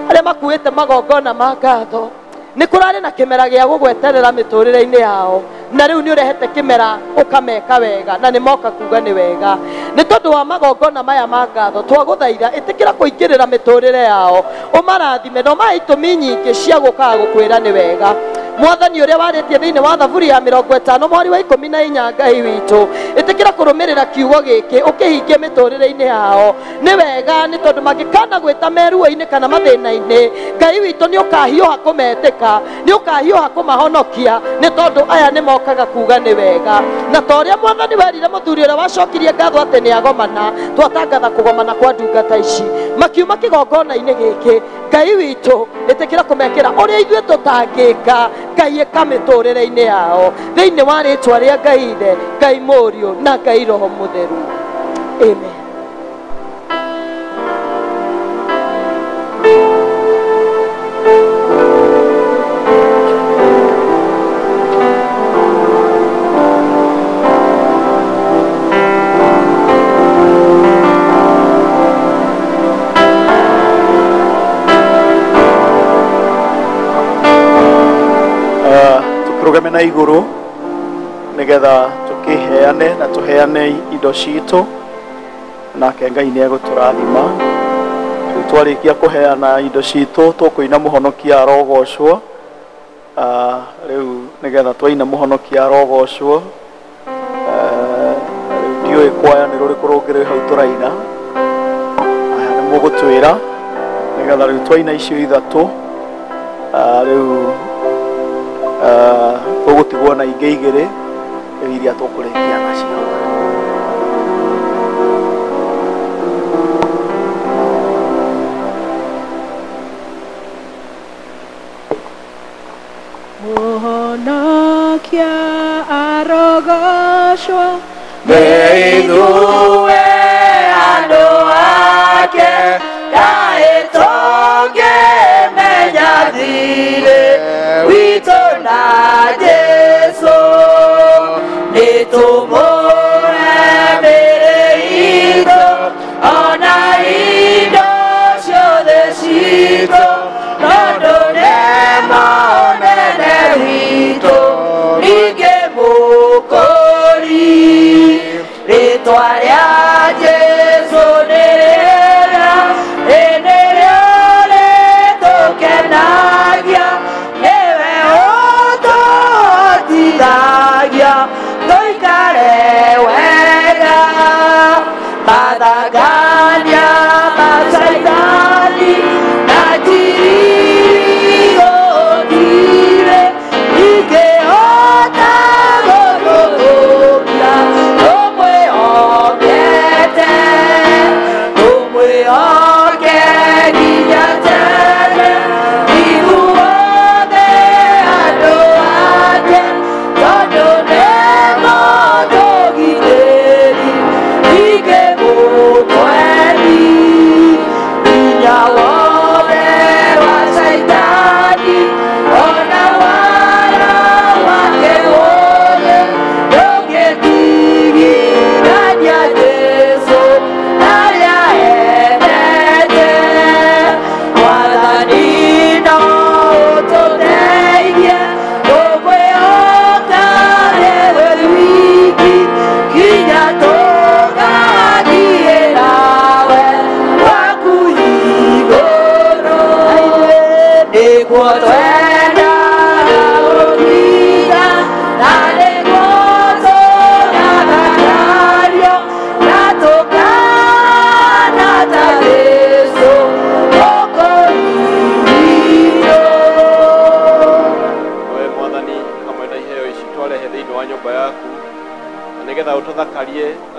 Arĩa makuĩte magongona ma ngatho nĩ kũrarĩ na kĩmera gĩa gũgweterera mĩtũrĩre-inĩ yao na rĩu nĩ ũrehete kĩmera ũkameka wega na nĩ moka kuga nĩ wega. Nĩ tondũ wa magongona maya ma ngatho twagũthaitha ĩtĩkĩra kũingĩrĩra mĩtũrĩre yao ũmarathime no mahe itũmi nyingĩ cia gũkaga gũkwĩra nĩ wega. Mwathani ũrĩa warĩtie thĩinĩ wa Thaburi ya 50 mweri wa 14 Ngai witũ ĩtĩkĩra kũrũmĩrĩra kiugo gĩkĩ ũkĩhingie mĩtũrĩre-inĩ yao. Nĩ wega nĩ tondũ mangĩkana gwĩta meruo-inĩ kana mathĩna-inĩ Ngai witũ nĩ ũkahiũha kũmetĩka nĩ ũkahiũha kũmahonokia nĩ tondũ aya nĩ mokaga kuga nĩ wega. Na ta ũrĩa Mwathani werire mũthuri ũrĩa wacokirie ngatho atĩ nĩ agomana twatangatha kũgomana kwa ndungata ici makiuma kĩgongona-inĩ gĩkĩ. Ngai witũ ĩtĩkĩra kũmekĩra ũrĩa ithuĩ tũtangĩka Ngai ĩka mĩtũrĩre-inĩ yao thĩinĩ wa rĩĩtwa rĩa Ngai Ithe Ngai Mũriũ na Ngai Roho Mũtheru. Amen. Tũrũgame na igũrũ nĩgetha tũkĩheane na tũheane indo citũ nake Ngai nĩ egũtũrathima. Twarĩkia kũheana indo citũ tũkũina mũhonokia arogocwo. Rĩu nĩgetha twaina mũhonokia arogocwo ndiũĩ kwaya nĩ rũrĩkũ rũngĩ hau tũraina nĩ mũgũtwĩra nĩgetha rĩu twaina icio ithatũ rĩu tũgũtigwo na ingĩ igĩrĩ iria tũkũrĩkia nacio. Mũhonokia arogocwo ithuĩ andũ ake kaĩ tũngĩmenya thirĩ witũ na Jesũ nĩtũmũhe mĩĩrĩ itũ ona indo ciothe citũ tondũ nĩ mũnene witũ ningĩ mũkũri rĩĩtwa rĩa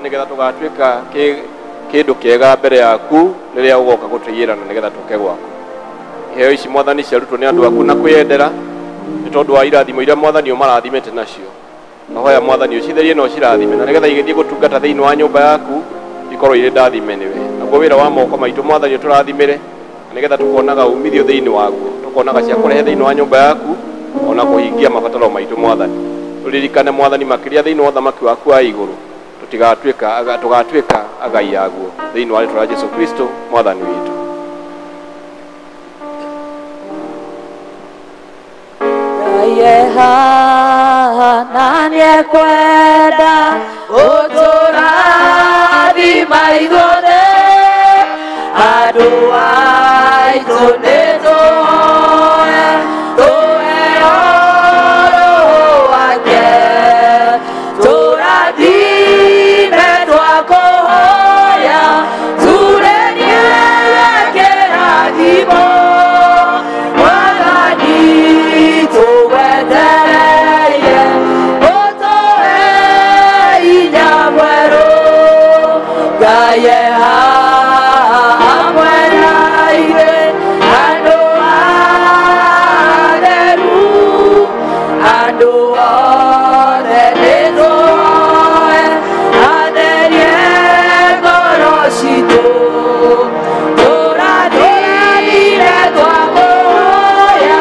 nigetha tugatuika kindu kiega mbere yaku riria ugoka gutuyira na nigetha tuke gwaku. Iheo ici mwathani ciarutwo ni andu aku na kwiyendera ni tondu wa irathimo iria mwathani umarathimite nacio. Ahoya mwathani ucitherie no cirathime na nigetha igithie gutungata thiini wa nyumba yaku ikorwo iri ndathime niwe. Naguo wira wa moko maitu mwathani turathimire na nigetha tukonaga umithio thiini waguo, tukonaga cia kurehe thiini wa nyumba yaku ona kuhingia mabataro maitu mwathani. Turirikane mwathani makiria thiini wa thamaki waku wa iguru tugatuika agai yaguo thiini wa ritwa rĩa Jesu Kristo mwathani witu. Yeha na niekwenda uturathima igũrũ andũ aitũ nĩtũhoe tũheo Roho wake tũrathime twakũhoya turenie kĩrathimo mwathani tũgwetereire ũtũhe hinya mwerũ Ngai e hamwe na ithuĩ andũ atheru andũ othe nĩtũhoe atherie ngoro citũ tũrathire twakũhoya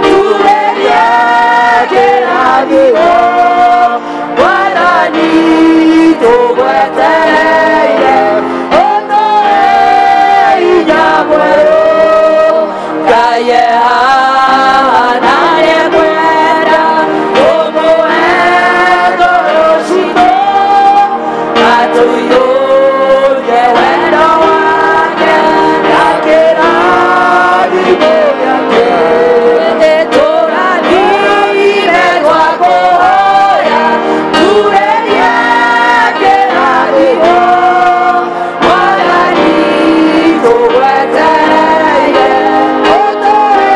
turenie kĩrathimo mwathani tũgwetereire ũtũhe hinya mwerũ Ngai e haha na nĩekwenda ũmũhe ngoro citũ atũiyũrie wendo wake na kĩrathimo gĩake tũrathime twakũhoya turenie kĩrathimo mwathani tũgwetereire ũtũhe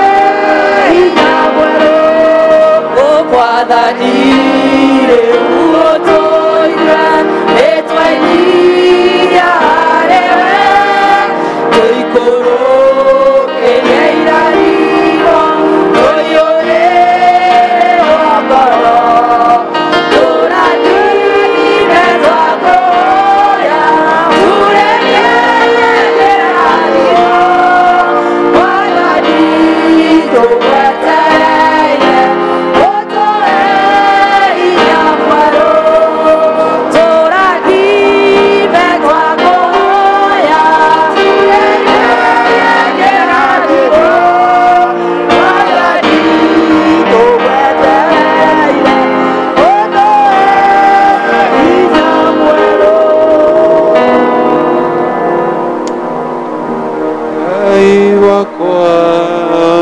hinya mwerũ ũkwathani rĩu ũtũire nĩtwainia harĩwe tũikũrũkĩrie irathimo tũiyũrĩre ngoro tũrathime twakũhoya turenie kĩrathimo mwathani tũgwetereire ũtũhe hinya mwerũ tũrathime twakũhoya turenie kĩrathimo mwathani tũgwetereire ũtũhe hinya mwerũ. Ngai wakwa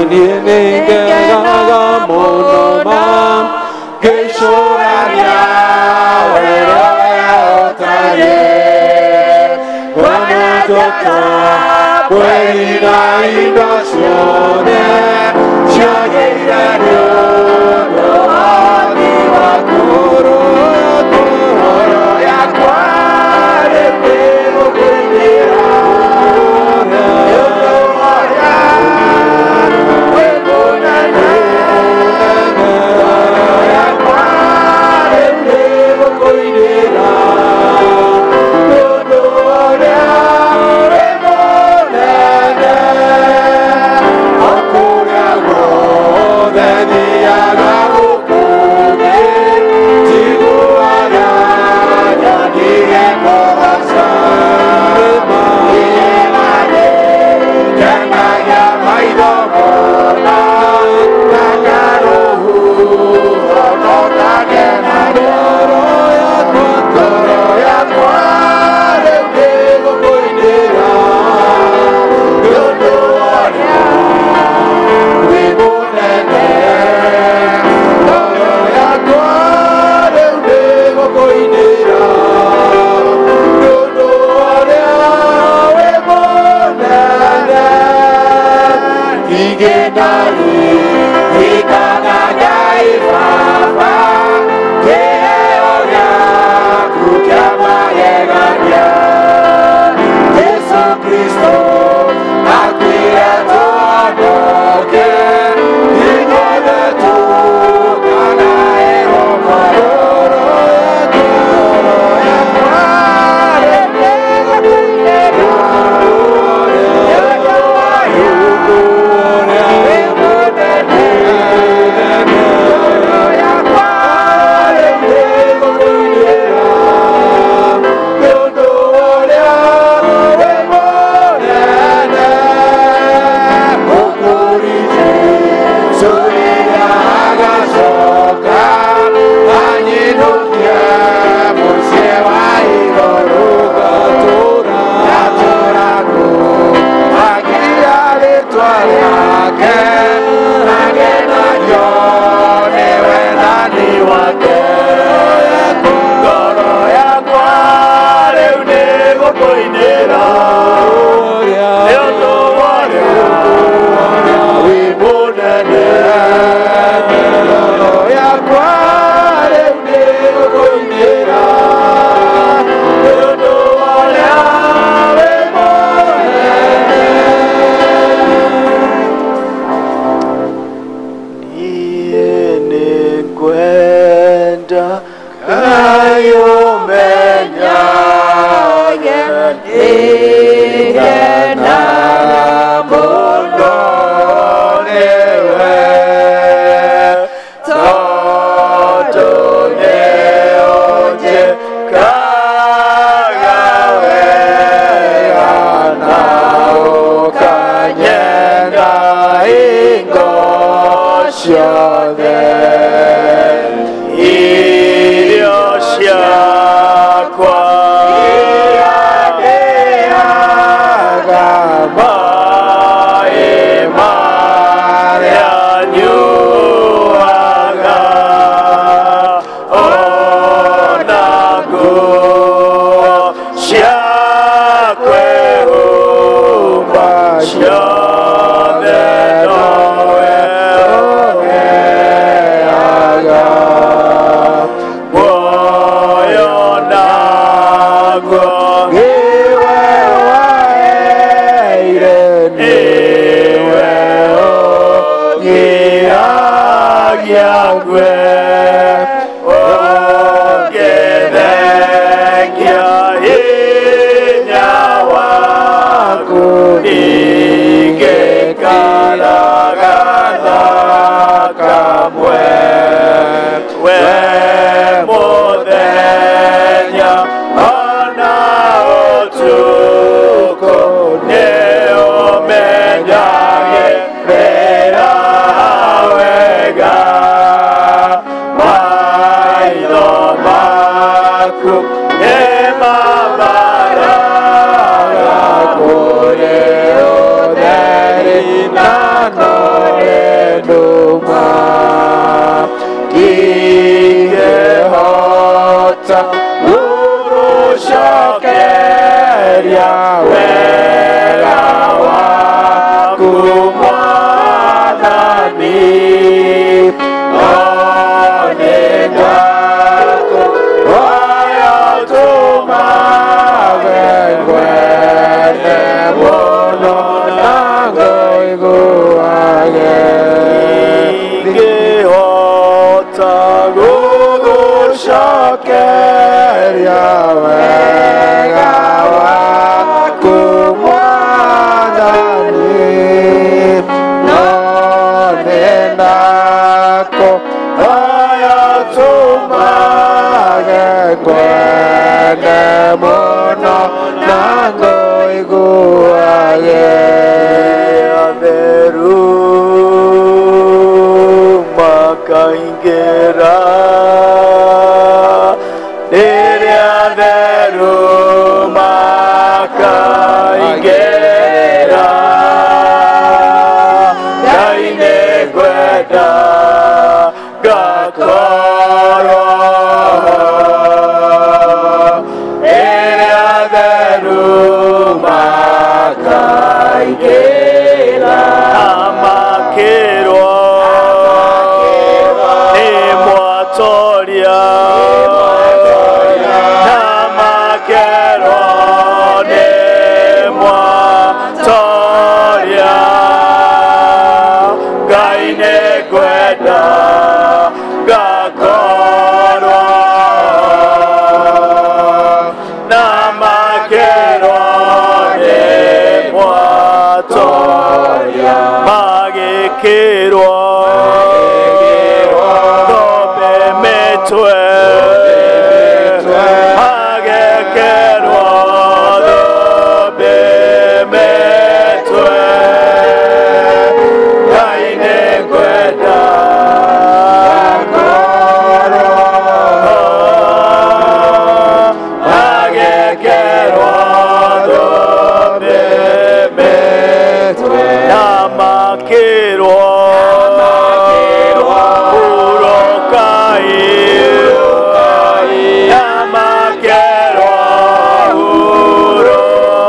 niĩ nĩngenaga mũno ma ngĩcũrania wĩra ũrĩa ũtariĩ wanatoka kweli na indo ciothe ciagĩire nĩ ũndũ wa ũthi waku ngoro yakwa rĩu ndĩgũkũinĩra then Ama makirwa tobe metwe agekerwa tobe metwe yaine kwenda agekerwa tobe metwe namakirwa urokai namakirwa urokai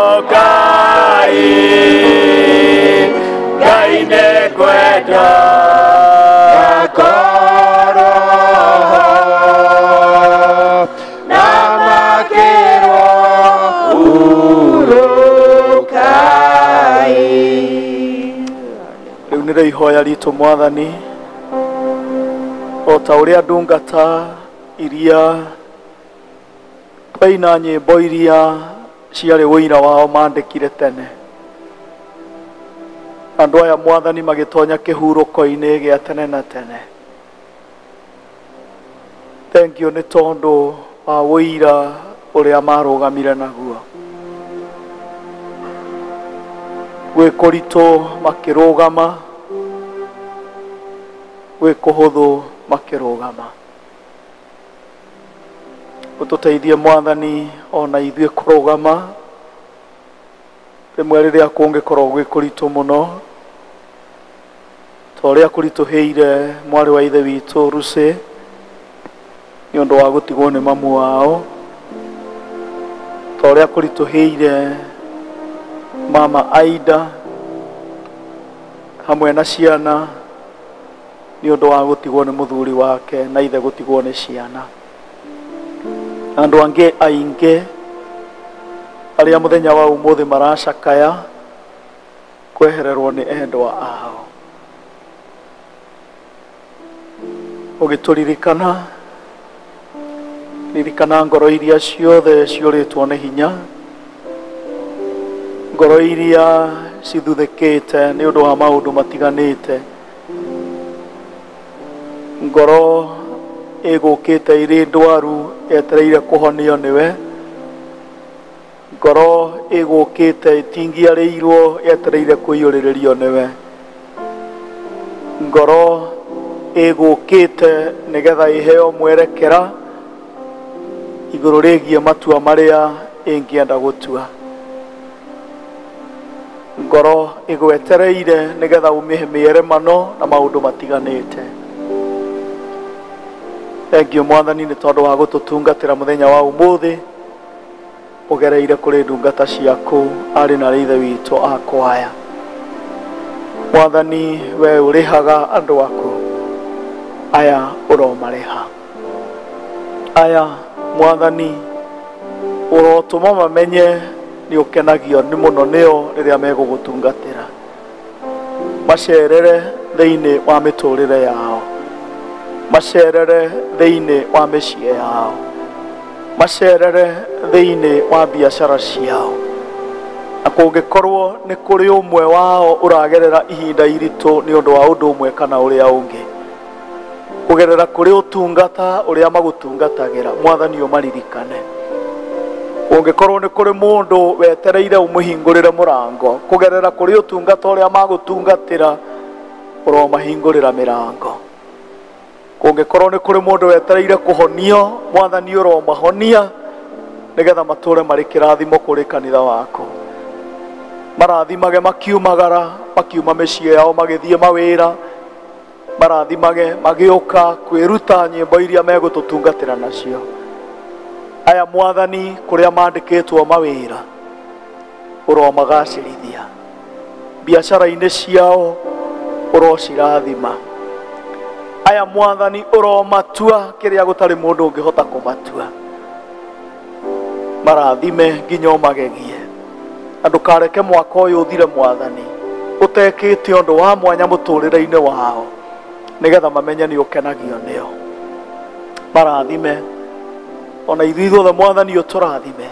gaine kwenda akoro namakirwa urokai. Riu nä rä ihoya ritå Mwathani o ta å rä a ndungata iria twaina nyĩmbo iria ciarĩ wũira wao mandĩkire tene, andũ aya Mwathani magĩtonya kĩhurũko-inĩ gĩa tene na tene. Thank you nĩ tondũ wa wũira ũrĩa marũgamire naguo, gwĩ kũritũ makĩrũgama, gwĩ kũhũthũ makĩrũgama. Ũtũteithie Mwathani ona ithuĩ kũrũgama rĩmwe rĩrĩa kũngĩkorwo gwĩ kũritũ mũno, ta ũrĩa kũritũhĩire mwarĩ wa ithe witũ Lucy nĩ ũndũ wa gũtigwo nĩ mamu wao, ta ũrĩa kũritũhĩire mama Aida hamwe na ciana nĩ ũndũ wa gũtigwo nĩ mũthuri wake na ithe gũtigwo nĩ ciana. Andũ angĩ aingĩ arĩa mũthenya wa ũmũthĩ maracakaya kwehererwo nĩ endwa ao. Ũgĩtũririkana, ririkana ngoro iria ciothe ciũrĩtwo nĩ hinya, ngoro iria cithuthĩkĩte nĩ ũndũ wa maũndũ matiganĩte, ngoro ĩgũkĩte irĩ ndwaru yetereire kũhonio nĩwe, ngoro ĩgũkĩte ĩtingiarĩirwo yetereire kũiyũrĩrĩrio nĩwe, ngoro ĩgũkĩte nĩgetha ĩheo mwerekera igũrũ rĩgiĩ matua marĩa ĩngĩenda gũtua, ngoro ĩgwetereire nĩgetha umĩhe mĩeremano na maũndũ matiganĩte. Thank you Mwathani nĩ tondũ wa gũtũtungatĩra mũthenya wa ũmũthĩ ũgereire kũrĩ ndungata ciaku arĩ na ithe witũ akwaya. Mwathani we ũrĩhaga andũ aku, aya ũromarĩha, aya Mwathani ũrotũma mamenye nĩ ũkenagio nĩ mũno nĩo rĩrĩa megũgũtungatĩra, macerere thĩinĩ wa mĩtũrĩre yao, macerere thĩinĩ wa mĩciĩ yao, macerere thĩinĩ wa biacara ciao. Na kũngĩkorwo nĩ kũrĩ ũmwe wao ũragerera ihinda iritũ nĩ ũndũ wa ũndũ ũmwe kana ũrĩa ũngĩ, kũgerera kũrĩ ũtungata ũrĩa magũtungatagĩra, Mwathani ũmaririkane. Kũngĩkorwo nĩ kũrĩ mũndũ wetereire ũmũhingũrĩre mũrango, kũgerera kũrĩ ũtungata ũrĩa magũtungatĩra ũromahingũrĩra mĩrango. Kũngĩkorwo nĩ kũrĩ mũndũ wetereire kũhonio, Mwathani ũromahonia nĩgetha matũre marĩ kĩrathimo kũrĩ kanitha waku. Marathimage makiumagara, makiuma mĩciĩ yao magĩthiĩ mawĩra, marathimage magĩũka kwĩruta nyĩmbo iria megũtũtungatĩra nacio. Aya Mwathani kũrĩa mandĩkĩtwo mawĩra ũromagacĩrithia, biacara-inĩ ciao ũrocirathima. Aya Mwathani ũromatua kĩrĩa gũtarĩ mũndũ ũngĩhota kũmatua, marathime nginya ũmagegie. Na ndũkareke mwaka ũyũ ũthire Mwathani ũtekĩte ũndũ wa mwanya mũtũrĩre-inĩ wao, nĩgetha mamenye nĩ ũkenagio nĩo. Marathime ona ithuĩ ithuothe Mwathani ũtũrathime,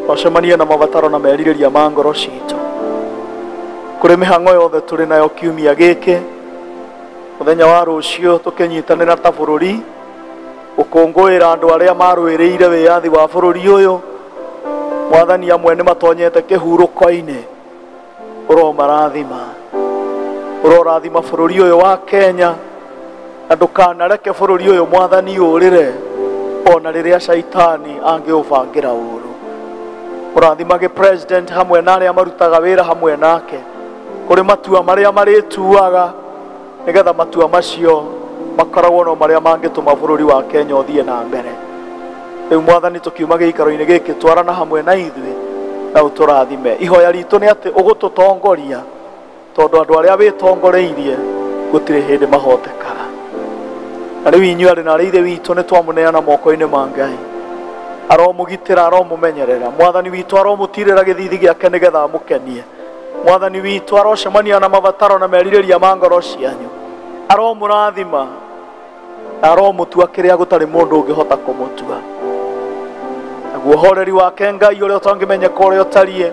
ũcemanie na mabataro na merirĩria ma ngoro citũ, kuri mihango yothe turi nayo kiumia giki muthenya wa rucio tukinyitanira ta bururi ukungwira andu aria marwiriire wiyathi wa bururi uyu mwathani amwe ni matonyete kihuruko-ini uromarathima urorathima bururi uyu wa Kenya na ndukanareke bururi uyu mwathani urire ona riria shaitani angiubangira uru urathimage president hamwe na aria marutaga wira hamwe nake kuri matua maria marituaga nigetha matua macio makoragwo no maria mangituma bururi wa Kenya uthie na mbere riu mwathani tukiuma giikaro-ini giki twarana hamwe na ithui na uturathime ihoya ritu ni ati ugututongoria tondu andu aria witongoreirie gutire hindi mahotekaga na riu inyu ari na ithe witu ni twamuneana moko-ini ma Ngai aromugitira aromumenyerera mwathani witu aromutirira githithi giake nigetha amukenie mwathani witu arocemania na mabataro na meririria ma ngoro cianyu aromurathima aromutua kiria gutari mundu ungihota kumutua naguo horeri wake Ngai uria utangimenyeka uria utarie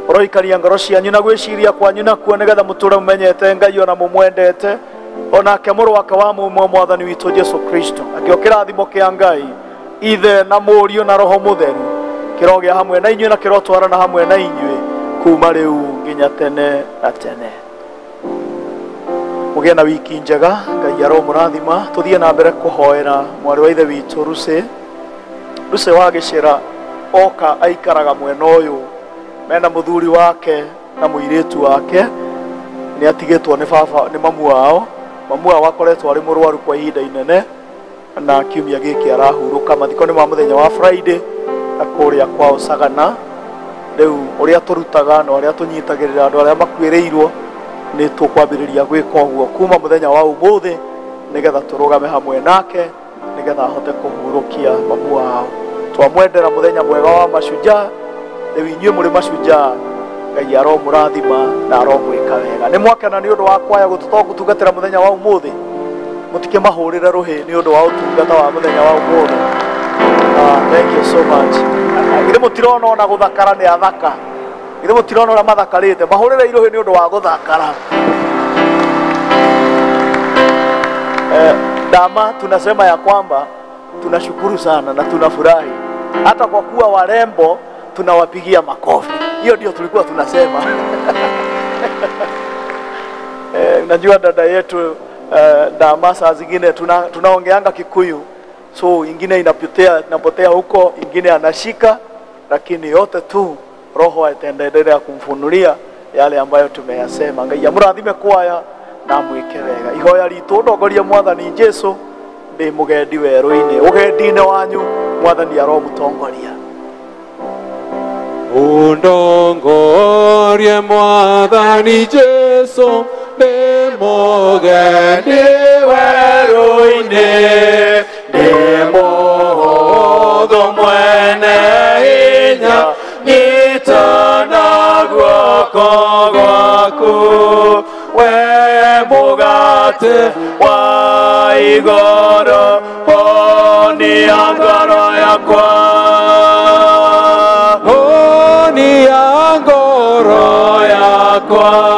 uroikaria ngoro cianyu na gwiciria kwanyu nakuo nigetha muture mumenyete Ngai ona mumwendete onake muru wake wa mumwe mwathani witu Jesu Kristo akio kirathimo kia Ngai ithe na murio na roho mutheru kirogia hamwe na inyuĩ na kirotwarana hamwe na inyuĩ kuma riu nginya tene na tene mugie na wiki njega Ngai aromurathima tuthie na mbere kuhoera mwari wa ithe witu Ruce wa Gicira oka aikaraga mwena uyu mena muthuri wake na muiritu wake ni atigitwo ni baba ni mamu wao wakoretwo ari murwaru kwa ihinda inene na kiumia giki arahuruka mathiko ni ma muthenya wa Friday na kuria kwao Sagana riu uria turutaga no aria tunyitagirira andu aria makwiriirwo ni tukwambiriria gwika uguo kuma muthenya wa umuthi nigetha turugame hamwe nake nigetha ahote kuhurukia mamu wao twamwendera muthenya mwega wa mashujaa riu inyuĩ muri mashujaa Ngai aromurathima na aromwika wega ni mwakena ni undu wa kwaya gututungatira muthenya wa umuthi mutike mahurire ruhi ni undu wa utungata wa muthenya wa umuthi thank you so much ire mutirona ona guthakara ni athaka ire mutirona ona mathakarite mahurire iruhi ni undu wa guthakara dama tunasema ya kwamba tunashukuru sana na tunafurahi hata kwa kuwa warembo tunawapigia makofi hiyo ndio tulikuwa tunasema najua dada yetu dama saa zingine tunaongeanga Kikuyu so ingine inapotea huko ingine anashika lakini yote tu roho ataendelea kumfunulia yale ambayo tumeyasema Ngai amurathime kwaya na mwike wega ihoya ritu ndogoria mwathani Jesu ndi mugendi weru-ini ugendi-ini wanyu mwathani aromutongoria undongorie mwathani Jesu ndi mugendi weru-ini ndi muhuthu mwene hinya nyitana guoko gwaku we mugate wa igoro honia ngoro yakwa honia ngoro yakwa